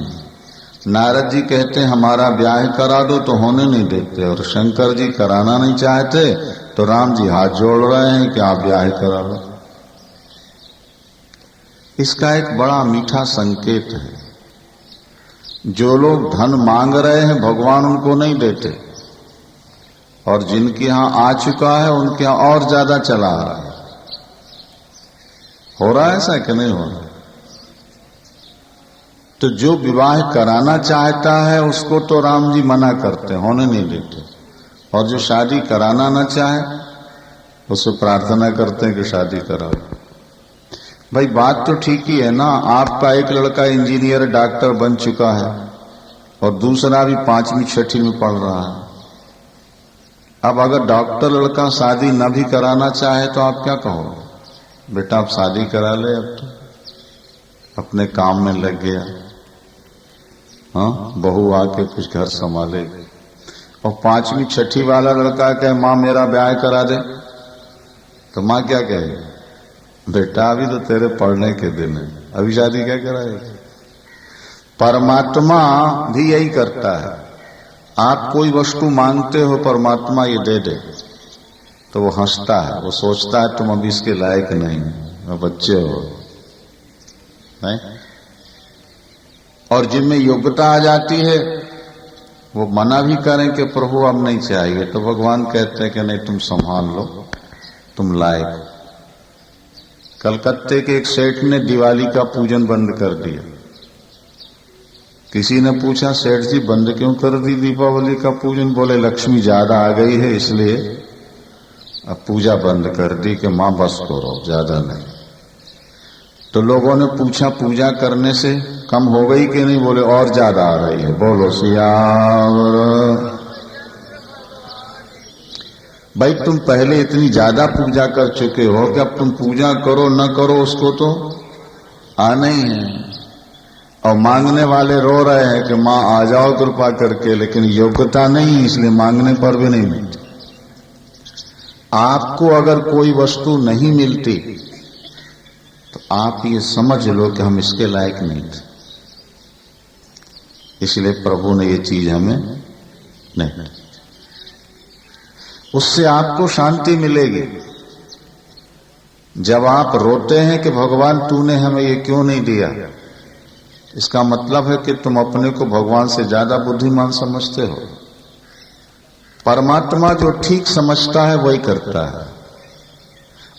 नारद जी कहते हैं हमारा ब्याह करा दो तो होने नहीं देते, और शंकर जी कराना नहीं चाहते तो राम जी हाथ जोड़ रहे हैं कि आप ब्याह करा लो। इसका एक बड़ा मीठा संकेत है। जो लोग धन मांग रहे हैं भगवान उनको नहीं देते, और जिनके यहां आ चुका है उनके यहां और ज्यादा चला आ रहा है। हो रहा है ऐसा कि नहीं हो रहा? तो जो विवाह कराना चाहता है उसको तो राम जी मना करते, होने नहीं देते, और जो शादी कराना ना चाहे उससे प्रार्थना करते हैं कि शादी कराओ। भाई बात तो ठीक ही है ना। आपका एक लड़का इंजीनियर डॉक्टर बन चुका है और दूसरा भी 5वीं 6वीं में पढ़ रहा है। अब अगर डॉक्टर लड़का शादी न भी कराना चाहे तो आप क्या कहोगे? बेटा आप शादी करा ले, अब तो अपने काम में लग गया, हाँ बहू आके कुछ घर संभाले। और 5वीं 6वीं वाला लड़का कहे माँ मेरा ब्याह करा दे, तो माँ क्या कहे? बेटा अभी तो तेरे पढ़ने के दिन है, अभी शादी क्या कराएगी? परमात्मा भी यही करता है। आप कोई वस्तु मांगते हो, परमात्मा ये दे दे तो वो हंसता है, वो सोचता है तुम अभी इसके लायक नहीं, अब बच्चे हो, नहीं? और जिनमें योग्यता आ जाती है वो मना भी करें कि प्रभु अब नहीं चाहिए, तो भगवान कहते हैं कि नहीं तुम संभाल लो, तुम लायक। कलकत्ते के एक सेठ ने दिवाली का पूजन बंद कर दिया। किसी ने पूछा सेठ जी बंद क्यों कर दी दीपावली का पूजन? बोले लक्ष्मी ज्यादा आ गई है इसलिए अब पूजा बंद कर दी कि मां बस करो, ज्यादा नहीं। तो लोगों ने पूछा पूजा करने से कम हो गई कि नहीं? बोले और ज्यादा आ रही है। बोलो सियावर। भाई तुम पहले इतनी ज्यादा पूजा कर चुके हो कि अब तुम पूजा करो न करो उसको तो आना ही है। और मांगने वाले रो रहे हैं कि मां आ जाओ कृपा करके, लेकिन योग्यता नहीं, इसलिए मांगने पर भी नहीं मिलती। आपको अगर कोई वस्तु नहीं मिलती तो आप ये समझ लो कि हम इसके लायक नहीं थे, इसलिए प्रभु ने ये चीज हमें नहीं। उससे आपको शांति मिलेगी। जब आप रोते हैं कि भगवान तूने हमें ये क्यों नहीं दिया, इसका मतलब है कि तुम अपने को भगवान से ज्यादा बुद्धिमान समझते हो। परमात्मा जो ठीक समझता है वही करता है,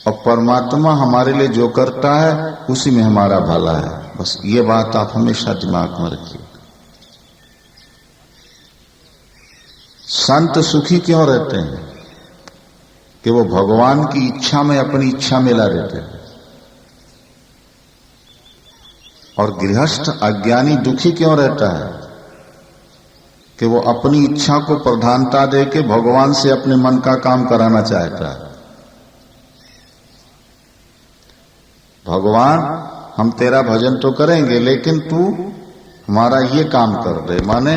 और परमात्मा हमारे लिए जो करता है उसी में हमारा भला है। बस ये बात आप हमेशा दिमाग में रखिए। संत सुखी क्यों रहते हैं? कि वो भगवान की इच्छा में अपनी इच्छा मिला रहते हैं। और गृहस्थ अज्ञानी दुखी क्यों रहता है? कि वो अपनी इच्छा को प्रधानता दे के भगवान से अपने मन का काम कराना चाहता है। भगवान हम तेरा भजन तो करेंगे, लेकिन तू हमारा ये काम कर दे, माने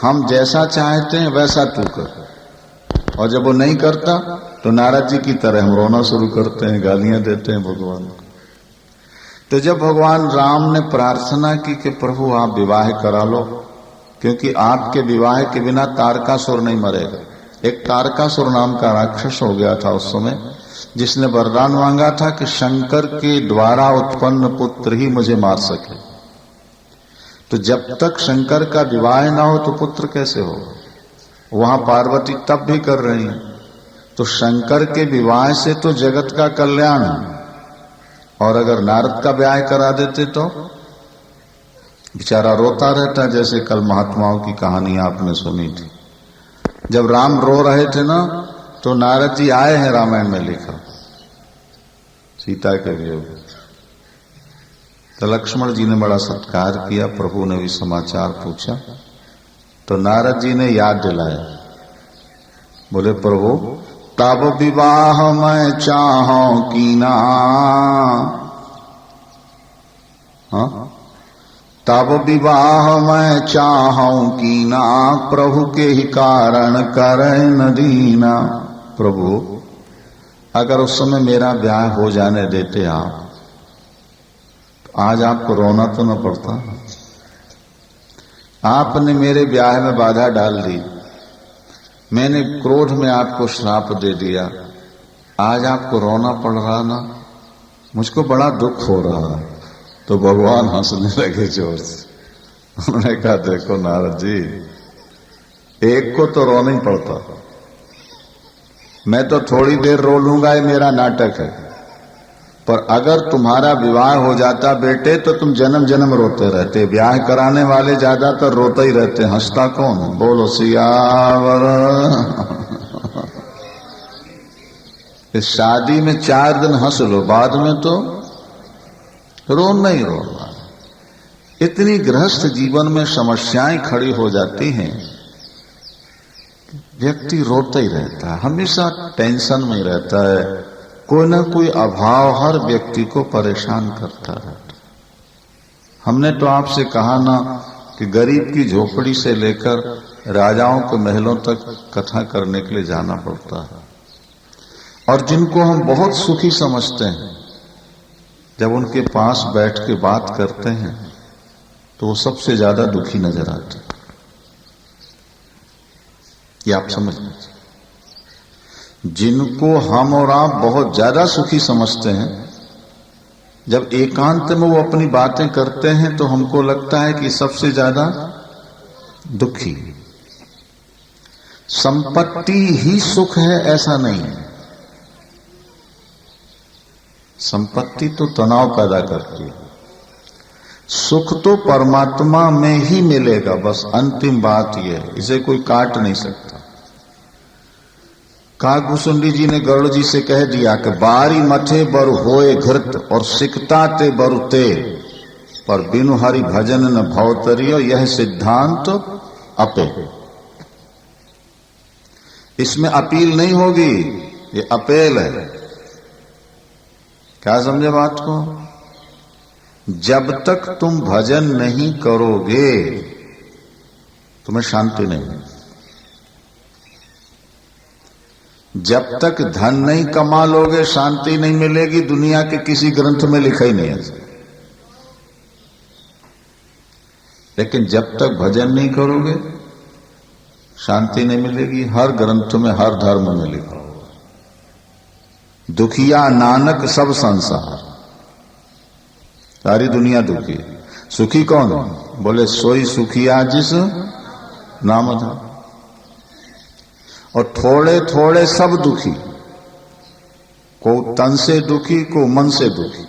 हम जैसा चाहते हैं वैसा तू कर। और जब वो नहीं करता तो नारद जी की तरह हम रोना शुरू करते हैं, गालियां देते हैं भगवान को। तो जब भगवान राम ने प्रार्थना की कि प्रभु आप विवाह करा लो, क्योंकि आपके विवाह के बिना तारकासुर नहीं मरेगा। एक तारकासुर नाम का राक्षस हो गया था उस समय, जिसने वरदान मांगा था कि शंकर के द्वारा उत्पन्न पुत्र ही मुझे मार सके। तो जब तक शंकर का विवाह ना हो तो पुत्र कैसे हो? वहां पार्वती तब भी कर रही है। तो शंकर के विवाह से तो जगत का कल्याण है, और अगर नारद का ब्याह करा देते तो बेचारा रोता रहता, जैसे कल महात्माओं की कहानी आपने सुनी थी। जब राम रो रहे थे ना, तो नारद जी आए हैं, रामायण में लिखा, सीता के वियोग। तो लक्ष्मण जी ने बड़ा सत्कार किया, प्रभु ने भी समाचार पूछा, तो नारद जी ने याद दिलाया, बोले प्रभु तब विवाह मैं चाहूं कीना, हाँ तब विवाह मैं चाहूं कीना, प्रभु के ही कारण करे न दीना। प्रभु अगर उस समय मेरा ब्याह हो जाने देते आप, तो आज आपको रोना तो न पड़ता। आपने मेरे ब्याह में बाधा डाल दी, मैंने क्रोध में आपको श्राप दे दिया, आज आपको रोना पड़ रहा ना, मुझको बड़ा दुख हो रहा है। तो भगवान हंसने लगे जोर से। उन्होंने कहा देखो नारद जी, एक को तो रोना ही पड़ता, मैं तो थोड़ी देर रो लूंगा, ये मेरा नाटक है, पर अगर तुम्हारा विवाह हो जाता बेटे तो तुम जन्म जन्म रोते रहते। ब्याह कराने वाले ज्यादातर रोते ही रहते, हंसता कौन? बोलो सियावर। इस शादी में 4 दिन हंस लो, बाद में तो रोना ही रोना। इतनी गृहस्थ जीवन में समस्याएं खड़ी हो जाती हैं, व्यक्ति रोता ही रहता है, हमेशा टेंशन में रहता है, कोई ना कोई अभाव हर व्यक्ति को परेशान करता रहता। हमने तो आपसे कहा ना कि गरीब की झोपड़ी से लेकर राजाओं के महलों तक कथा करने के लिए जाना पड़ता है, और जिनको हम बहुत सुखी समझते हैं, जब उनके पास बैठ के बात करते हैं तो वो सबसे ज्यादा दुखी नजर आते हैं। ये आप समझ लीजिए। जिनको हम और आप बहुत ज्यादा सुखी समझते हैं, जब एकांत में वो अपनी बातें करते हैं तो हमको लगता है कि सबसे ज्यादा दुखी। संपत्ति ही सुख है ऐसा नहीं है, संपत्ति तो तनाव पैदा करती है। सुख तो परमात्मा में ही मिलेगा, बस अंतिम बात यह है, इसे कोई काट नहीं सकता। कागभूषुंडी जी ने गरुड़ जी से कह दिया कि बारी मथे बरु होए घृत और सिकता ते बरु तेल, पर बिनु हरि भजन न भवतरियो, यह सिद्धांत अपे। इसमें अपील नहीं होगी, ये अपेल है। क्या समझे बात को? जब तक तुम भजन नहीं करोगे तुम्हें शांति नहीं मिलेगी। जब तक धन नहीं कमा लोगे शांति नहीं मिलेगी। दुनिया के किसी ग्रंथ में लिखा ही नहीं है। लेकिन जब तक भजन नहीं करोगे शांति नहीं मिलेगी। हर ग्रंथ में हर धर्म में लिखा होगा, दुखिया नानक सब संसार, सारी दुनिया दुखी है। सुखी कौन है? बोले सोई सुखिया जिस नाम था। और थोड़े थोड़े सब दुखी, को तन से दुखी, को मन से दुखी,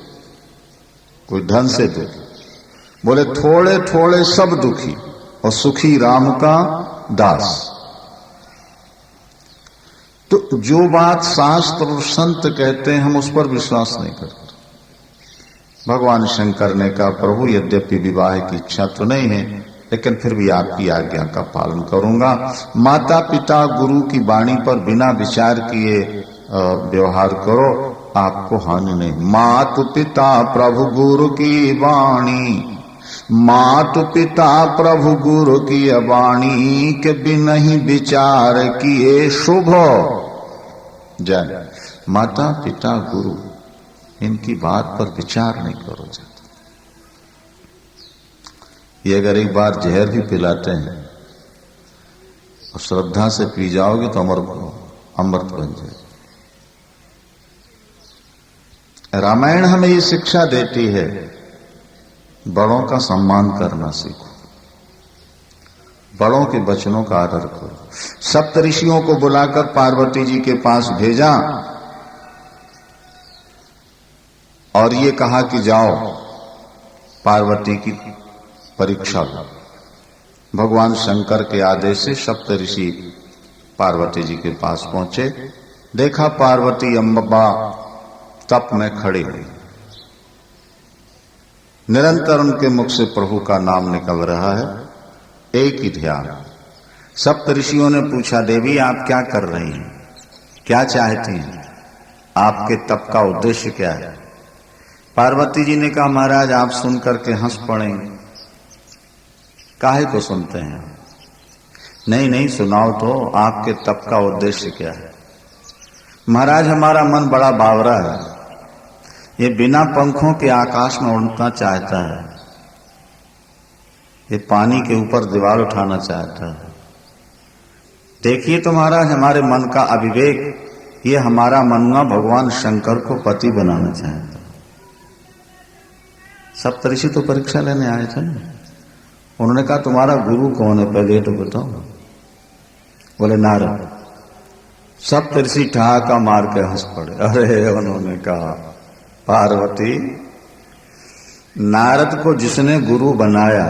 कोई धन से दुखी। बोले थोड़े थोड़े सब दुखी और सुखी राम का दास। तो जो बात शास्त्र और संत कहते हैं हम उस पर विश्वास नहीं करते। भगवान शंकर ने कहा प्रभु यद्यपि विवाह की इच्छा तो नहीं है लेकिन फिर भी आपकी आज्ञा का पालन करूंगा। माता पिता गुरु की वाणी पर बिना विचार किए व्यवहार करो, आपको हानि नहीं। मातु पिता प्रभु गुरु की वाणी, मातु पिता प्रभु गुरु की वाणी के बिना ही विचार किए शुभ। जय माता पिता गुरु, इनकी बात पर विचार नहीं करो जाता। ये अगर एक बार जहर भी पिलाते हैं और श्रद्धा से पी जाओगे तो अमृत बन जाए। रामायण हमें ये शिक्षा देती है बड़ों का सम्मान करना सीखो, बड़ों के वचनों का आदर करो। सप्तऋषियों को बुलाकर पार्वती जी के पास भेजा और ये कहा कि जाओ पार्वती की परीक्षा लो। भगवान शंकर के आदेश से सप्तऋषि पार्वती जी के पास पहुंचे। देखा पार्वती अम्बा तप में खड़ी हुई, निरंतर उनके मुख से प्रभु का नाम निकल रहा है, एक ही ध्यान। सप्तऋषियों ने पूछा देवी आप क्या कर रही हैं, क्या चाहती हैं, आपके तप का उद्देश्य क्या है? पार्वती जी ने कहा महाराज आप सुन करके हंस पड़ेंगे, काहे को सुनते हैं? नहीं नहीं सुनाओ तो, आपके तप का उद्देश्य क्या है? महाराज हमारा मन बड़ा बावरा है, ये बिना पंखों के आकाश में उड़ना चाहता है, ये पानी के ऊपर दीवार उठाना चाहता है। देखिए तो महाराज हमारे मन का अविवेक, ये हमारा मन ना भगवान शंकर को पति बनाना चाहता है। सप्तऋषि तो परीक्षा लेने आए थे ना, उन्होंने कहा तुम्हारा गुरु कौन है पहले तो बताओ। बोले नारद। सप्तऋषि ठहाका मार के हंस पड़े। अरे उन्होंने कहा पार्वती नारद को जिसने गुरु बनाया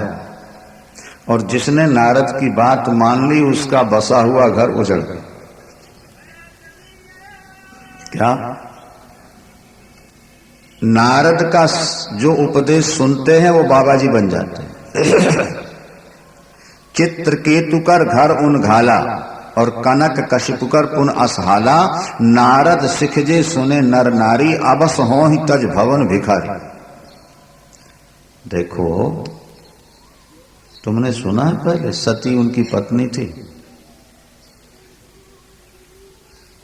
और जिसने नारद की बात मान ली उसका बसा हुआ घर उजड़ गया। क्या? नारद का जो उपदेश सुनते हैं वो बाबा जी बन जाते हैं। चित्रकेतु कर घर उन घाला और कनक कशिपुकर पुन असहाला, नारद सिखजे सुने नर नारी अबस हो ही तज भवन भिखारी। देखो तुमने सुना है पहले सती उनकी पत्नी थी,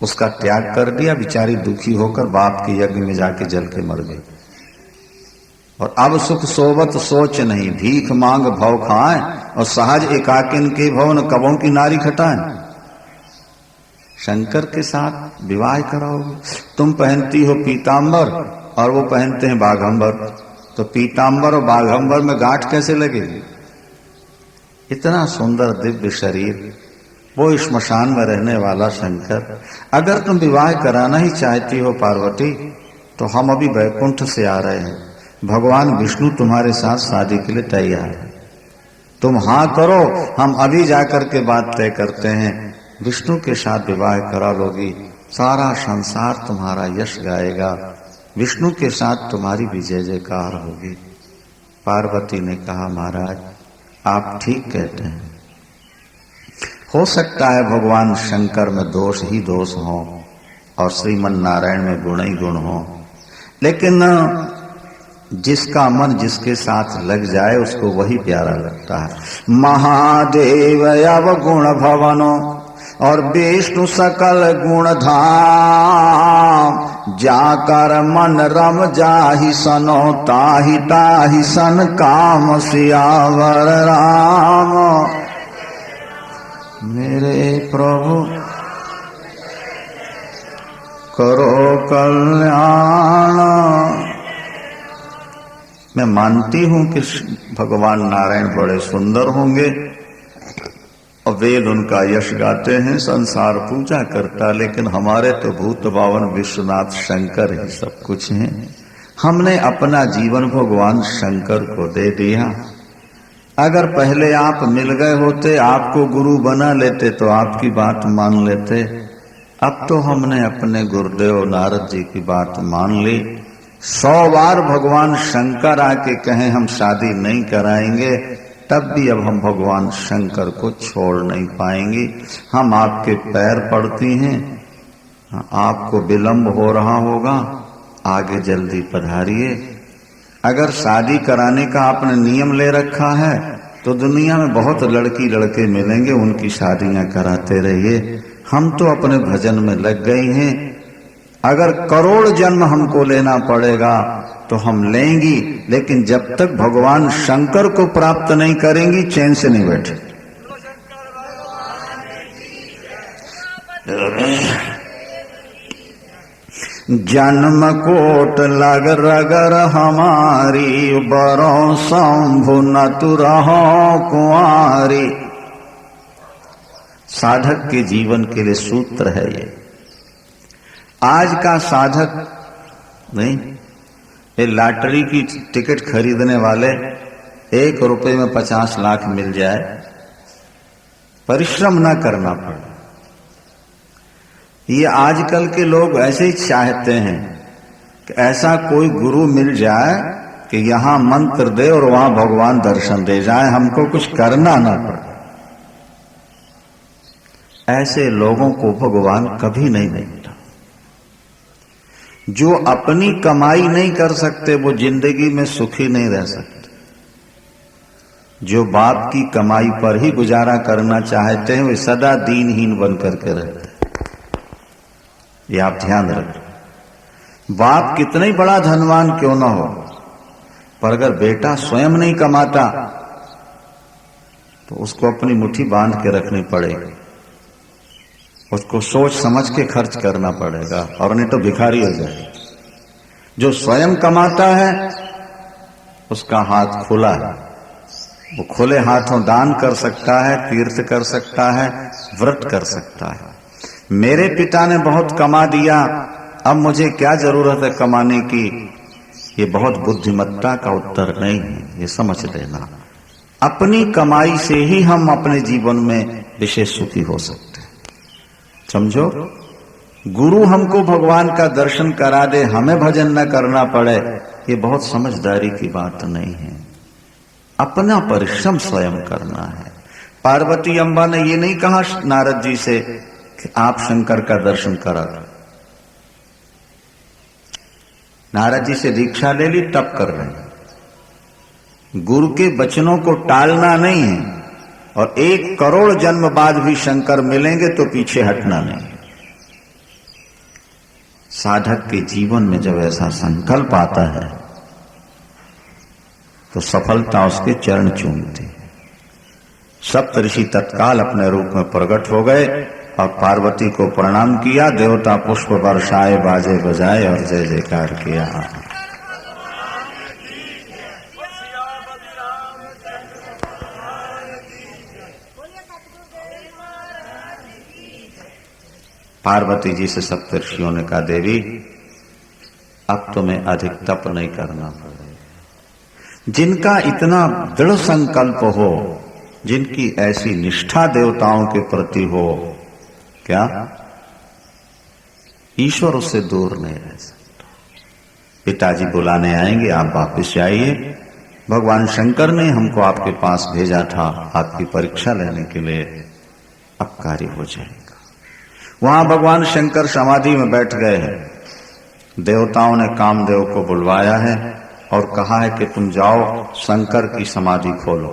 उसका त्याग कर दिया, बेचारी दुखी होकर बाप के यज्ञ में जाके जल के मर गई। और अब सुख सोवत सोच नहीं, भीख मांग भव खाएं और सहज एकाकिन के भवन कबों की नारी खटाएं। शंकर के साथ विवाह कराओगे? तुम पहनती हो पीतांबर और वो पहनते हैं बाघंबर, तो पीतांबर और बाघंबर में गांठ कैसे लगेगी? इतना सुंदर दिव्य शरीर, वो श्मशान में रहने वाला शंकर। अगर तुम विवाह कराना ही चाहती हो पार्वती तो हम अभी वैकुंठ से आ रहे हैं, भगवान विष्णु तुम्हारे साथ शादी के लिए तैयार है, तुम हाँ करो, हम अभी जाकर के बात तय करते हैं। विष्णु के साथ विवाह करा लोगी, सारा संसार तुम्हारा यश गाएगा, विष्णु के साथ तुम्हारी भी जय जयकार होगी। पार्वती ने कहा महाराज आप ठीक कहते हैं, हो सकता है भगवान शंकर में दोष ही दोष हो और श्रीमन नारायण में गुण ही गुण हो, लेकिन जिसका मन जिसके साथ लग जाए उसको वही प्यारा लगता है। महादेव अवगुण भवनो और विष्णु सकल गुण धाम, जाकर मन रम जाहि सनो ताहि ताहि सन काम सियावर राम। मेरे प्रभु करो कल्याण। मैं मानती हूं कि भगवान नारायण बड़े सुंदर होंगे और वेद उनका यश गाते हैं, संसार पूजा करता, लेकिन हमारे तो भूत बावन विश्वनाथ शंकर ही सब कुछ हैं। हमने अपना जीवन भगवान शंकर को दे दिया। अगर पहले आप मिल गए होते, आपको गुरु बना लेते तो आपकी बात मान लेते। अब तो हमने अपने गुरुदेव नारद जी की बात मान ली। 100 बार भगवान शंकर आके कहें हम शादी नहीं कराएंगे, तब भी अब हम भगवान शंकर को छोड़ नहीं पाएंगे। हम आपके पैर पड़ती हैं, आपको विलंब हो रहा होगा, आगे जल्दी पधारिए। अगर शादी कराने का आपने नियम ले रखा है तो दुनिया में बहुत लड़की लड़के मिलेंगे, उनकी शादियां कराते रहिए। हम तो अपने भजन में लग गए हैं। अगर करोड़ जन्म हमको लेना पड़ेगा तो हम लेंगी, लेकिन जब तक भगवान शंकर को प्राप्त नहीं करेंगी चैन से नहीं बैठे। जन्म कोट लग रगर हमारी, बरों शंभु न तु रहो कुंवारी। साधक के जीवन के लिए सूत्र है ये। आज का साधक नहीं, ये लॉटरी की टिकट खरीदने वाले 1 रुपए में 50 लाख मिल जाए, परिश्रम ना करना पड़े। ये आजकल के लोग ऐसे ही चाहते हैं कि ऐसा कोई गुरु मिल जाए कि यहां मंत्र दे और वहां भगवान दर्शन दे जाए, हमको कुछ करना ना पड़े। ऐसे लोगों को भगवान कभी नहीं मिलता। जो अपनी कमाई नहीं कर सकते वो जिंदगी में सुखी नहीं रह सकते। जो बाप की कमाई पर ही गुजारा करना चाहते हैं वे सदा दीनहीन बन करके रहते हैं। ये आप ध्यान रखें। बाप कितना ही बड़ा धनवान क्यों ना हो, पर अगर बेटा स्वयं नहीं कमाता तो उसको अपनी मुट्ठी बांध के रखनी पड़ेगी। उसको सोच समझ के खर्च करना पड़ेगा, और नहीं तो भिखारी हो जाए। जो स्वयं कमाता है उसका हाथ खुला है, वो खुले हाथों दान कर सकता है, तीर्थ कर सकता है, व्रत कर सकता है। मेरे पिता ने बहुत कमा दिया, अब मुझे क्या जरूरत है कमाने की, ये बहुत बुद्धिमत्ता का उत्तर नहीं है, ये समझ लेना। अपनी कमाई से ही हम अपने जीवन में विशेष सुखी हो सकते हैं, समझो। गुरु हमको भगवान का दर्शन करा दे, हमें भजन न करना पड़े, ये बहुत समझदारी की बात नहीं है। अपना परिश्रम स्वयं करना है। पार्वती अम्बा ने ये नहीं कहा नारद जी से कि आप शंकर का दर्शन करा दो। नारद जी से दीक्षा ले ली तब कर रहे हैं। गुरु के वचनों को टालना नहीं है, और 1 करोड़ जन्म बाद भी शंकर मिलेंगे तो पीछे हटना नहीं। साधक के जीवन में जब ऐसा संकल्प आता है तो सफलता उसके चरण चूमती है। सप्तऋषि तत्काल अपने रूप में प्रकट हो गए और पार्वती को प्रणाम किया। देवता पुष्प बरसाए, बाजे बजाए और जय जयकार किया। पार्वती जी से सप्तऋषियों ने कहा, देवी अब तुम्हें अधिक तप नहीं करना पड़ेगा। जिनका इतना दृढ़ संकल्प हो, जिनकी ऐसी निष्ठा देवताओं के प्रति हो, क्या ईश्वर उससे दूर नहीं रह सकता। पिताजी बुलाने आएंगे, आप वापिस जाइए। भगवान शंकर ने हमको आपके पास भेजा था आपकी परीक्षा लेने के लिए, अब कार्य हो जाएगा। वहां भगवान शंकर समाधि में बैठ गए हैं। देवताओं ने कामदेव को बुलवाया है। और कहा है कि तुम जाओ शंकर की समाधि खोलो,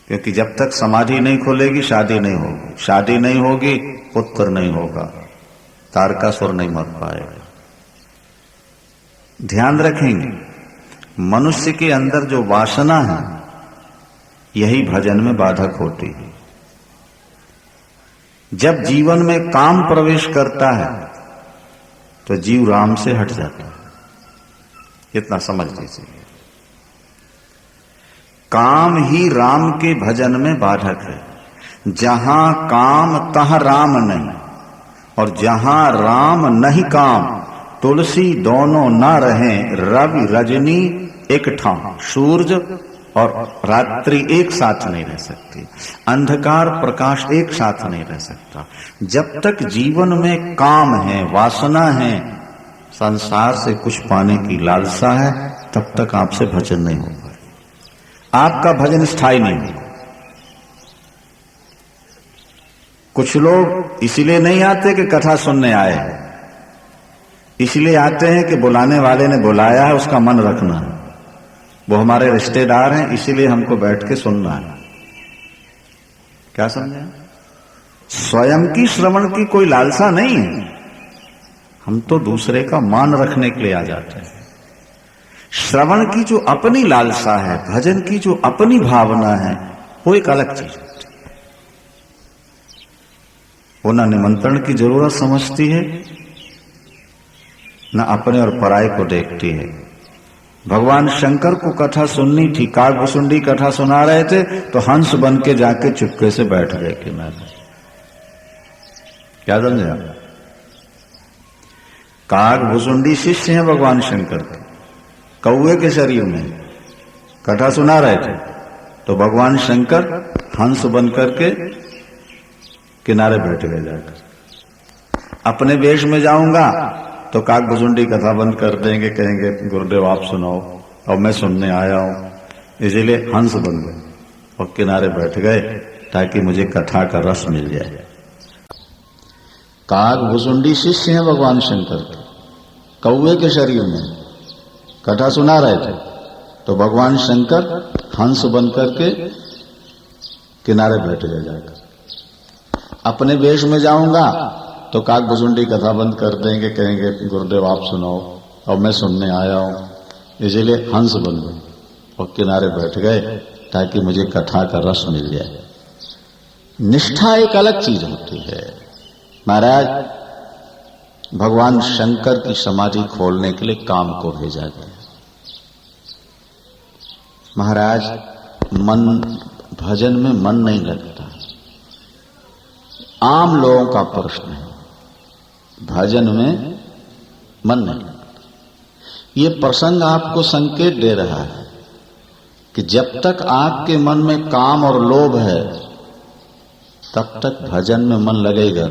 क्योंकि जब तक समाधि नहीं खोलेगी शादी नहीं होगी, शादी नहीं होगी पुत्र नहीं होगा, तारकासुर नहीं मर पाएगा। ध्यान रखेंगे, मनुष्य के अंदर जो वासना है यही भजन में बाधक होती है। जब जीवन में काम प्रवेश करता है तो जीव राम से हट जाता है। इतना समझ लीजिए, काम ही राम के भजन में बाधक है। जहां काम तहां राम नहीं, और जहां राम नहीं काम, तुलसी दोनों ना रहें, रवि रजनी एक ठाम, सूरज और रात्रि एक साथ नहीं रह सकती, अंधकार प्रकाश एक साथ नहीं रह सकता। जब तक जीवन में काम है, वासना है, संसार से कुछ पाने की लालसा है, तब तक आपसे भजन नहीं होगा, आपका भजन स्थायी नहीं होगा। कुछ लोग इसलिए नहीं आते कि कथा सुनने आए हैं, इसलिए आते हैं कि बुलाने वाले ने बुलाया है, उसका मन रखना है, वो हमारे रिश्तेदार हैं, इसीलिए हमको बैठ के सुनना है। क्या समझे? स्वयं की श्रवण की कोई लालसा नहीं है, हम तो दूसरे का मान रखने के लिए आ जाते हैं। श्रवण की जो अपनी लालसा है, भजन की जो अपनी भावना है, वो एक अलग चीज होती है। वो ना निमंत्रण की जरूरत समझती है, ना अपने और पराये को देखती है। भगवान शंकर को कथा सुननी थी, कागभुसुंडी कथा सुना रहे थे तो हंस बन के जाके चुपके से बैठ गए किनारे। क्या समझे? कागभुसुंडी शिष्य हैं भगवान शंकर के, कौवे के शरीर में कथा सुना रहे थे तो भगवान शंकर हंस बन करके किनारे बैठ गए जाकर। अपने वेश में जाऊंगा तो कागभुसुंडी कथा बंद कर देंगे, कहेंगे गुरुदेव आप सुनाओ, और मैं सुनने आया हूं, इसीलिए हंस बन गए और किनारे बैठ गए ताकि मुझे कथा का रस मिल जाए। कागभुसुंडी शिष्य हैं भगवान शंकर के, कौवे के शरीर में कथा सुना रहे थे तो भगवान शंकर हंस बन करके किनारे बैठ गए जाकर। अपने वेश में जाऊंगा तो कागभुसुंडी कथा बंद कर देंगे, कहेंगे गुरुदेव आप सुनाओ, और मैं सुनने आया हूं, इसलिए हंस बन गए और किनारे बैठ गए ताकि मुझे कथा का रस मिल जाए। निष्ठा एक अलग चीज होती है। महाराज, भगवान शंकर की समाधि खोलने के लिए काम को भेजा गया। महाराज, मन भजन में मन नहीं लगता, आम लोगों का प्रश्न है, भजन में मन नहीं लगता। ये प्रसंग आपको संकेत दे रहा है कि जब तक आपके मन में काम और लोभ है तब तक भजन में मन लगेगा।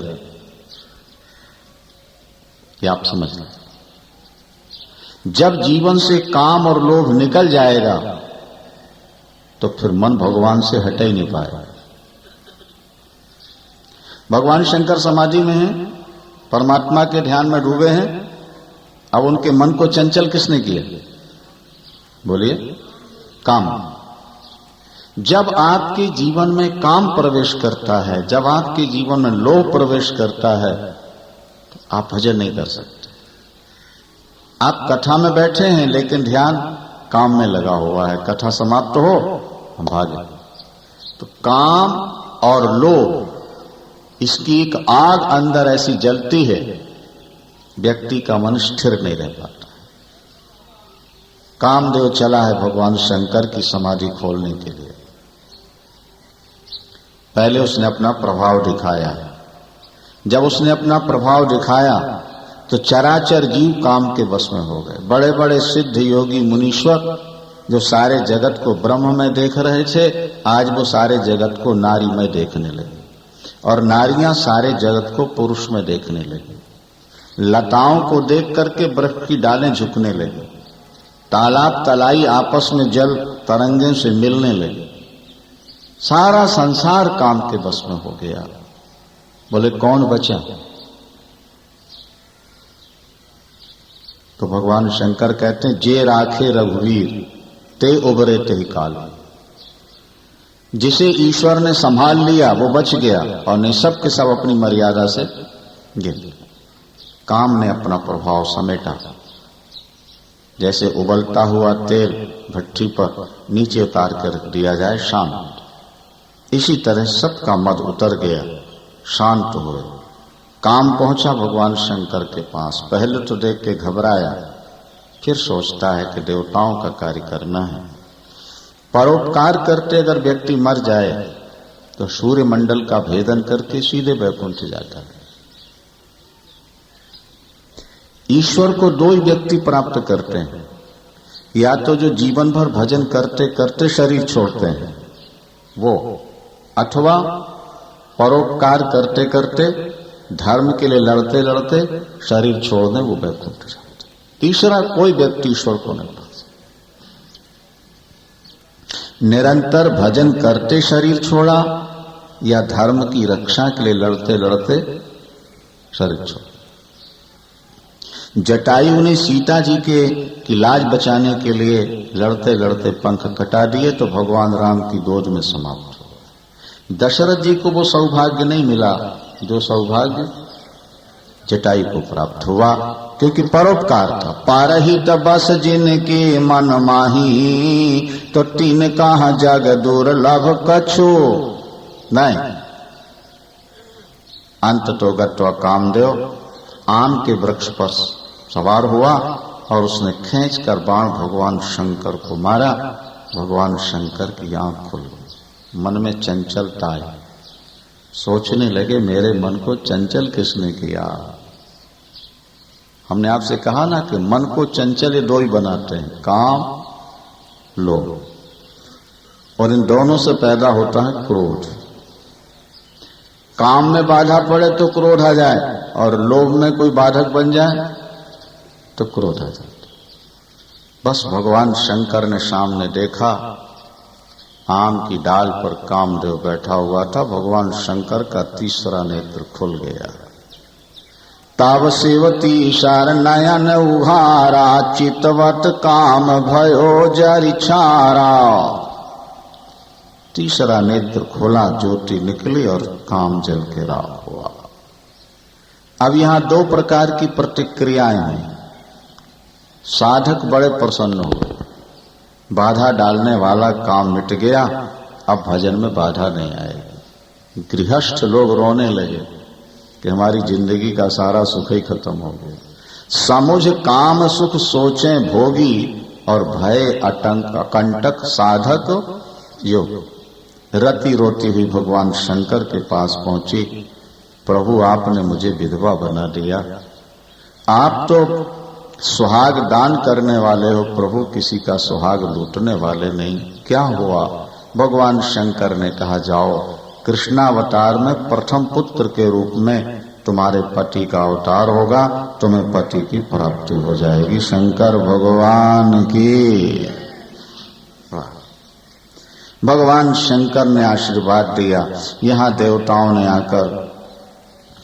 ये आप समझ लें। जब जीवन से काम और लोभ निकल जाएगा तो फिर मन भगवान से हट ही नहीं पाएगा। भगवान शंकर समाधि में हैं, परमात्मा के ध्यान में डूबे हैं। अब उनके मन को चंचल किसने किया? बोलिए, काम। जब आपके जीवन में काम प्रवेश करता है, जब आपके जीवन में लोभ प्रवेश करता है, तो आप भजन नहीं कर सकते। आप कथा में बैठे हैं लेकिन ध्यान काम में लगा हुआ है, कथा समाप्त हो हम भागे। तो काम और लोभ, इसकी एक आग अंदर ऐसी जलती है, व्यक्ति का मन स्थिर नहीं रह पाता। कामदेव चला है भगवान शंकर की समाधि खोलने के लिए। पहले उसने अपना प्रभाव दिखाया। जब उसने अपना प्रभाव दिखाया तो चराचर जीव काम के वश में हो गए। बड़े बड़े सिद्ध योगी मुनीश्वर जो सारे जगत को ब्रह्म में देख रहे थे, आज वो सारे जगत को नारी में देखने लगे, और नारियां सारे जगत को पुरुष में देखने लगी। लताओं को देख करके वृक्ष की डालें झुकने लगी, तालाब तलाई आपस में जल तरंगे से मिलने लगे। सारा संसार काम के बस में हो गया। बोले कौन बचा? तो भगवान शंकर कहते हैं जे राखे रघुवीर ते उबरे ते काल। जिसे ईश्वर ने संभाल लिया वो बच गया और नहीं सब के सब अपनी मर्यादा से गिर। काम ने अपना प्रभाव समेटा। जैसे उबलता हुआ तेल भट्टी पर नीचे उतार कर रख दिया जाए शांत, इसी तरह सबका मद उतर गया, शांत हुए। काम पहुंचा भगवान शंकर के पास। पहले तो देख के घबराया, फिर सोचता है कि देवताओं का कार्य करना है। परोपकार करते अगर व्यक्ति मर जाए तो सूर्य मंडल का भेदन करके सीधे वैकुंठ जाता है। ईश्वर को दो ही व्यक्ति प्राप्त करते हैं, या तो जो जीवन भर भजन करते करते शरीर छोड़ते हैं वो, अथवा परोपकार करते करते धर्म के लिए लड़ते लड़ते शरीर छोड़ दें, वो वैकुंठ जाते। तीसरा कोई व्यक्ति ईश्वर को नहीं पाता। निरंतर भजन करते शरीर छोड़ा या धर्म की रक्षा के लिए लड़ते लड़ते शरीर छोड़ा। जटायु ने सीता जी की लाज बचाने के लिए लड़ते लड़ते पंख कटा दिए तो भगवान राम की गोद में समाप्त हो। दशरथ जी को वो सौभाग्य नहीं मिला जो सौभाग्य जटायु को प्राप्त हुआ, क्योंकि परोपकार था। पारहित बस जिनके मन माही तो तीन कहा जग दुर्लभ कछु नहीं। अंत तो गत्वा कामदेव आम के वृक्ष पर सवार हुआ और उसने खींच कर बाण भगवान शंकर को मारा। भगवान शंकर की आंख खुल गई, मन में चंचलता आई। सोचने लगे मेरे मन को चंचल किसने किया। हमने आपसे कहा ना कि मन को चंचल ये दो ही बनाते हैं, काम लोभ, और इन दोनों से पैदा होता है क्रोध। काम में बाधा पड़े तो क्रोध आ जाए और लोभ में कोई बाधक बन जाए तो क्रोध आ जाए। बस भगवान शंकर ने सामने देखा, आम की डाल पर कामदेव बैठा हुआ था। भगवान शंकर का तीसरा नेत्र खुल गया। ताव सेवती शर नयन उघारा चितवत काम भयो जरि छारा। तीसरा नेत्र खोला, ज्योति निकली और काम जल के राख हुआ। अब यहां दो प्रकार की प्रतिक्रियाएं हैं। साधक बड़े प्रसन्न हुए, बाधा डालने वाला काम मिट गया, अब भजन में बाधा नहीं आएगी। गृहस्थ लोग रोने लगे कि हमारी जिंदगी का सारा सुख ही खत्म हो गया। समुझ काम सुख सोचें भोगी और भय अकंटक साधक योग। रति रोती हुई भगवान शंकर के पास पहुंची। प्रभु आपने मुझे विधवा बना दिया, आप तो सुहाग दान करने वाले हो प्रभु, किसी का सुहाग लूटने वाले नहीं, क्या हुआ। भगवान शंकर ने कहा जाओ कृष्णावतार में प्रथम पुत्र के रूप में तुम्हारे पति का अवतार होगा, तुम्हें पति की प्राप्ति हो जाएगी। शंकर भगवान की। भगवान शंकर ने आशीर्वाद दिया। यहाँ देवताओं ने आकर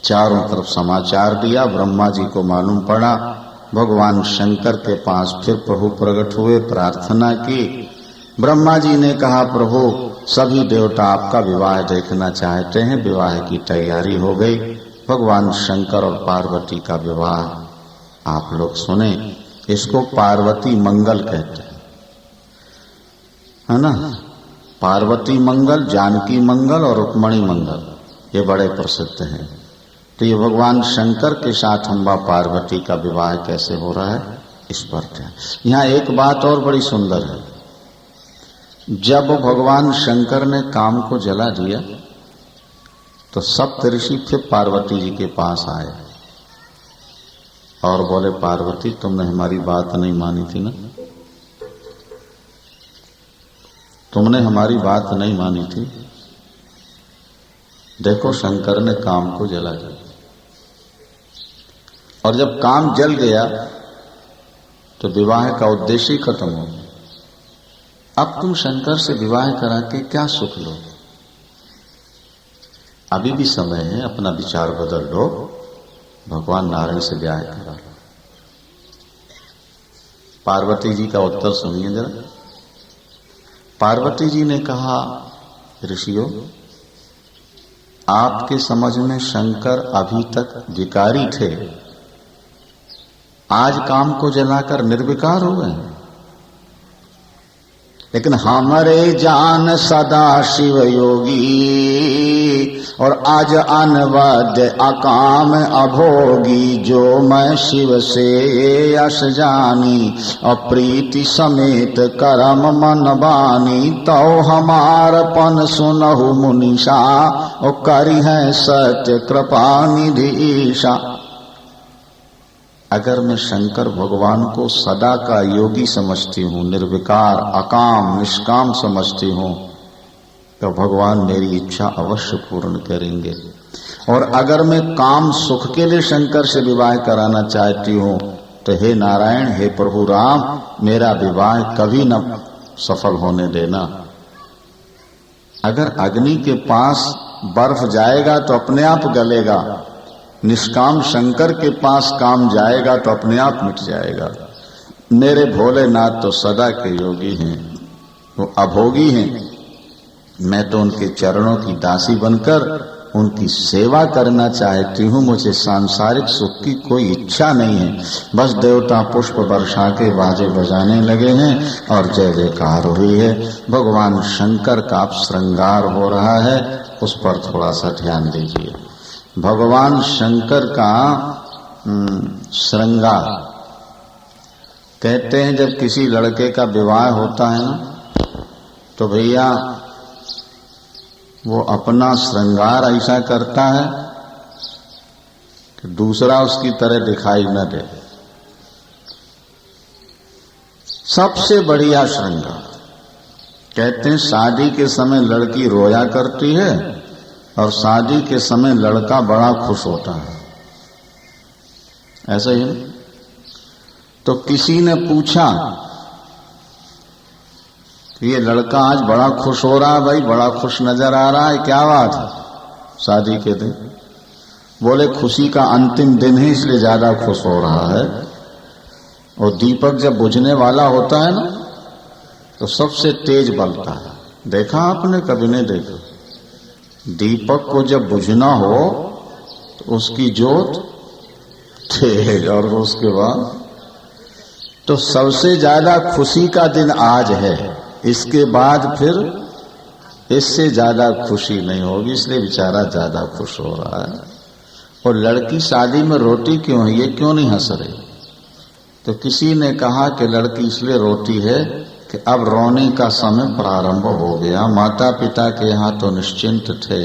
चारों तरफ समाचार दिया। ब्रह्मा जी को मालूम पड़ा। भगवान शंकर के पास फिर प्रभु प्रकट हुए, प्रार्थना की। ब्रह्मा जी ने कहा प्रभु सभी देवता आपका विवाह देखना चाहते हैं। विवाह की तैयारी हो गई। भगवान शंकर और पार्वती का विवाह आप लोग सुने। इसको पार्वती मंगल कहते हैं, है ना। पार्वती मंगल, जानकी मंगल और रुक्मणी मंगल, ये बड़े प्रसिद्ध हैं। तो ये भगवान शंकर के साथ अम्बा पार्वती का विवाह कैसे हो रहा है इस पर ध्यान। यहाँ एक बात और बड़ी सुंदर है। जब भगवान शंकर ने काम को जला दिया तो सप्तऋषि फिर पार्वती जी के पास आए और बोले पार्वती तुमने हमारी बात नहीं मानी थी ना, तुमने हमारी बात नहीं मानी थी। देखो शंकर ने काम को जला दिया और जब काम जल गया तो विवाह का उद्देश्य ही खत्म हो गया। अब तुम शंकर से विवाह करा के क्या सुख लो। अभी भी समय है, अपना विचार बदल लो, भगवान नारायण से ब्याह करा लो। पार्वती जी का उत्तर सुनिए जरा। पार्वती जी ने कहा, ऋषियों, आपके समझ में शंकर अभी तक विकारी थे, आज काम को जलाकर निर्विकार हो गए, लेकिन हमारे जान सदा शिव योगी, और आज अनवद्य अकाम अभोगी, जो मैं शिव से यश जानी, और प्रीति समेत करम मन बानी, तो हमार पन सुनहु मुनीषा, और करी है सत्य कृपा निधि ईशा। अगर मैं शंकर भगवान को सदा का योगी समझती हूँ, निर्विकार अकाम निष्काम समझती हूँ, तो भगवान मेरी इच्छा अवश्य पूर्ण करेंगे। और अगर मैं काम सुख के लिए शंकर से विवाह कराना चाहती हूँ, तो हे नारायण, हे प्रभु राम, मेरा विवाह कभी न सफल होने देना। अगर अग्नि के पास बर्फ जाएगा तो अपने आप गलेगा, निष्काम शंकर के पास काम जाएगा तो अपने आप मिट जाएगा। मेरे भोलेनाथ तो सदा के योगी हैं, वो अभोगी हैं। मैं तो उनके चरणों की दासी बनकर उनकी सेवा करना चाहती हूँ। मुझे सांसारिक सुख की कोई इच्छा नहीं है। बस देवता पुष्प वर्षा के बाजे बजाने लगे हैं और जय जयकार हुई है। भगवान शंकर का श्रृंगार हो रहा है, उस पर थोड़ा सा ध्यान दीजिए। भगवान शंकर का श्रृंगार, कहते हैं जब किसी लड़के का विवाह होता है ना, तो भैया वो अपना श्रृंगार ऐसा करता है कि दूसरा उसकी तरह दिखाई न दे। सबसे बढ़िया श्रृंगार, कहते हैं शादी के समय लड़की रोया करती है और शादी के समय लड़का बड़ा खुश होता है, ऐसा ही। तो किसी ने पूछा ये लड़का आज बड़ा खुश हो रहा है, भाई बड़ा खुश नजर आ रहा है, क्या बात है? शादी के दिन बोले खुशी का अंतिम दिन है इसलिए ज्यादा खुश हो रहा है। और दीपक जब बुझने वाला होता है ना, तो सबसे तेज बलता है। देखा आपने? कभी नहीं देखा। दीपक को जब बुझना हो तो उसकी जोत तेज, और उसके बाद तो सबसे ज्यादा खुशी का दिन आज है। इसके बाद फिर इससे ज्यादा खुशी नहीं होगी, इसलिए बेचारा ज्यादा खुश हो रहा है। और लड़की शादी में रोती क्यों है, ये क्यों नहीं हंस रही? तो किसी ने कहा कि लड़की इसलिए रोती है कि अब रोने का समय प्रारंभ हो गया। माता पिता के यहाँ तो निश्चिंत थे,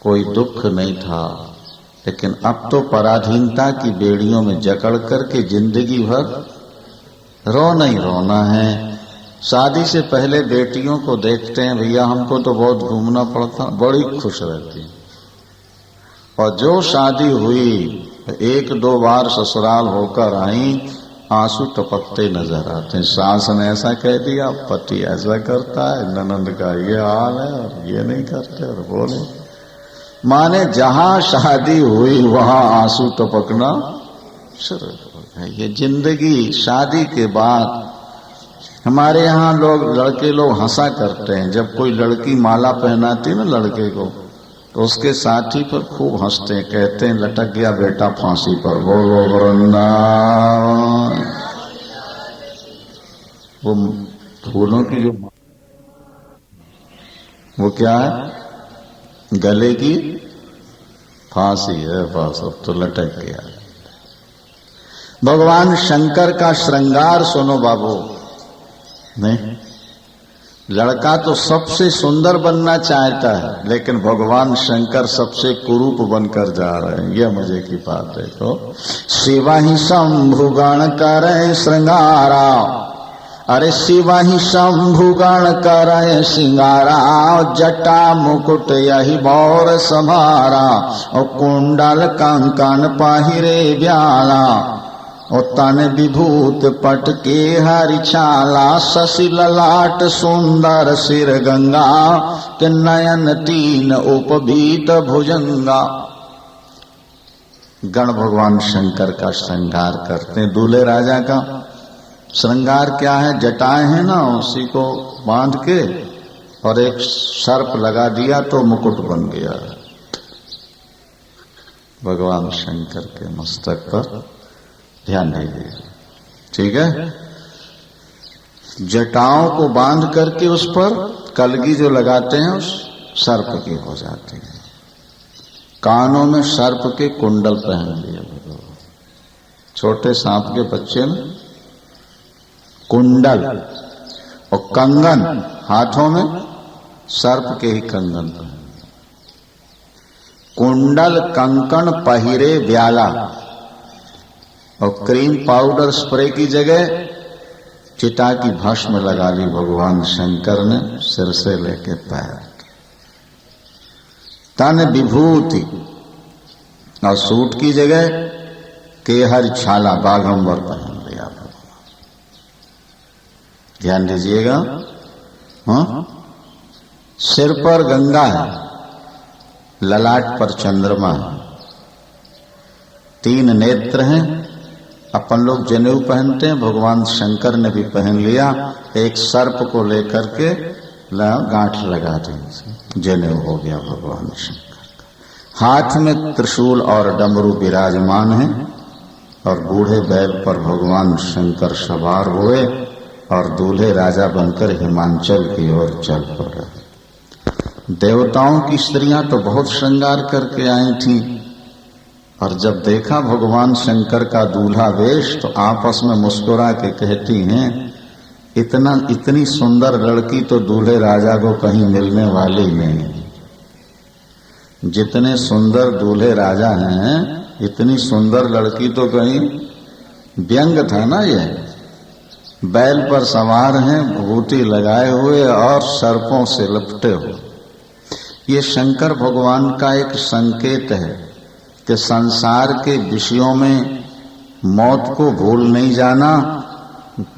कोई दुख नहीं था, लेकिन अब तो पराधीनता की बेड़ियों में जकड़ करके जिंदगी भर रोना ही रोना है। शादी से पहले बेटियों को देखते हैं, भैया हमको तो बहुत घूमना पड़ता, बड़ी खुश रहती। और जो शादी हुई, एक दो बार ससुराल होकर आई, आंसू टपकते नजर आते हैं। सास ने ऐसा कह दिया, पति ऐसा करता है, ननंद का ये हाल है और ये नहीं करते, और बोले माने जहां शादी हुई वहां आंसू टपकना शुरू हो गया। ये जिंदगी। शादी के बाद हमारे यहाँ लोग, लड़के लोग हंसा करते हैं। जब कोई लड़की माला पहनाती ना लड़के को, तो उसके साथी पर खूब हंसते हैं, कहते हैं लटक गया बेटा फांसी पर, बोलो वृंदावन। वो फूलों की जो वो क्या है, गले की फांसी है, बस अब तो लटक गया। भगवान शंकर का श्रृंगार सुनो बाबू। नहीं, लड़का तो सबसे सुंदर बनना चाहता है, लेकिन भगवान शंकर सबसे कुरूप बनकर जा रहे हैं। यह मजे की बात देखो। शिवा ही शंभु गण करे श्रृंगारा, अरे शिवा ही शंभु गण करे श्रृंगारा, जटा मुकुट यही बौर संभारा, और कुंडल कंकन पहिरे ब्याला, और तन विभूत पट के हरि छाला, शशि ललाट सुंदर सिर गंगा, के नयन तीन उपबीत भुजंगा। गण भगवान शंकर का श्रृंगार करते हैं। दूल्हे राजा का श्रृंगार क्या है? जटाएं हैं ना, उसी को बांध के और एक सर्प लगा दिया तो मुकुट बन गया भगवान शंकर के मस्तक पर। ध्यान दीजिए, ठीक है। जटाओं को बांध करके उस पर कलगी जो लगाते हैं उस सर्प की हो जाती है। कानों में सर्प के कुंडल पहन लिए भगवान। छोटे सांप के बच्चे में कुंडल और कंगन, हाथों में सर्प के ही कंगन पहन। कुंडल कंकण पहिरे व्याला और क्रीम पाउडर स्प्रे की जगह चिता की भस्म लगा ली भगवान शंकर ने सिर से लेके पैर। तन विभूति और सूट की जगह केहर छाला बाघंबर पहन लिया भगवान। ध्यान दीजिएगा। हाँ, सिर पर गंगा है, ललाट पर चंद्रमा है, 3 नेत्र हैं। अपन लोग जनेऊ पहनते हैं, भगवान शंकर ने भी पहन लिया। एक सर्प को लेकर के गांठ लगा दी, जनेऊ हो गया भगवान शंकर का। हाथ में त्रिशूल और डमरू विराजमान है और बूढ़े बैल पर भगवान शंकर सवार हुए और दूल्हे राजा बनकर हिमांचल की ओर चल पड़े। देवताओं की स्त्रियां तो बहुत श्रृंगार करके आई थीं और जब देखा भगवान शंकर का दूल्हा वेश तो आपस में मुस्कुरा के कहती हैं, इतनी सुंदर लड़की तो दूल्हे राजा को कहीं मिलने वाली नहीं। जितने सुंदर दूल्हे राजा हैं, इतनी सुंदर लड़की तो कहीं। व्यंग था ना ये। बैल पर सवार हैं, विभूति लगाए हुए और सर्पों से लपटे हुए। ये शंकर भगवान का एक संकेत है कि संसार के विषयों में मौत को भूल नहीं जाना।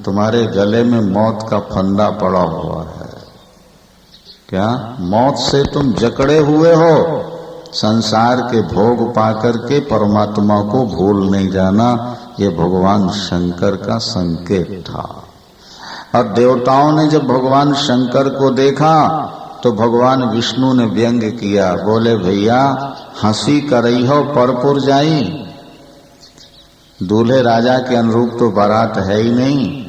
तुम्हारे गले में मौत का फंदा पड़ा हुआ है। क्या मौत से तुम जकड़े हुए हो? संसार के भोग पाकर के परमात्मा को भूल नहीं जाना, ये भगवान शंकर का संकेत था। और देवताओं ने जब भगवान शंकर को देखा तो भगवान विष्णु ने व्यंग किया, बोले भैया हंसी करई हो परपुर जाई। दूल्हे राजा के अनुरूप तो बारात है ही नहीं,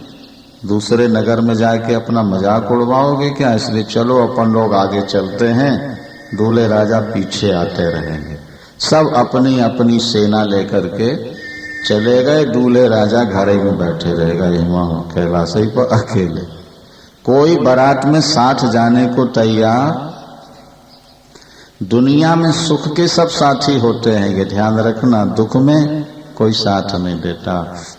दूसरे नगर में जाके अपना मजाक उड़वाओगे क्या? इसलिए चलो अपन लोग आगे चलते हैं, दूल्हे राजा पीछे आते रहेंगे। सब अपनी अपनी सेना लेकर के चले गए। दूल्हे राजा घरे में बैठे रहेगा वहां कैलाश पर अकेले। कोई बारात में साथ जाने को तैयार। दुनिया में सुख के सब साथी होते हैं, ये ध्यान रखना। दुख में कोई साथ नहीं देता।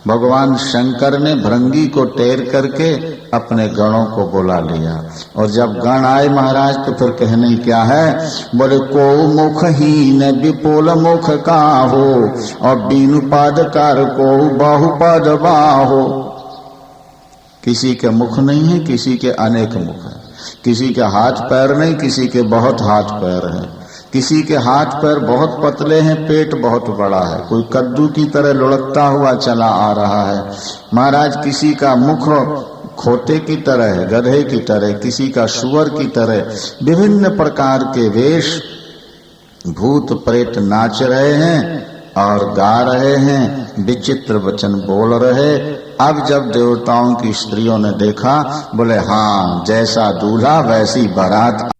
भगवान शंकर ने भृंगी को टेर करके अपने गणों को बुला लिया और जब गण आए महाराज तो फिर कहने क्या है? बोले को मुखहीन विपुल मुख का हो और बीनु पाद कर को बाहुपद बाहो। किसी के मुख नहीं है, किसी के अनेक मुख है। किसी के हाथ पैर नहीं, किसी के बहुत हाथ पैर हैं। किसी के हाथ पैर बहुत पतले हैं, पेट बहुत बड़ा है। कोई कद्दू की तरह लुढ़कता हुआ चला आ रहा है महाराज। किसी का मुख खोते की तरह है, गधे की तरह, किसी का सुअर की तरह। विभिन्न प्रकार के वेश भूत प्रेत नाच रहे हैं और गा रहे हैं, विचित्र वचन बोल रहे। अब जब देवताओं की स्त्रियों ने देखा, बोले हाँ जैसा दूल्हा वैसी बारात।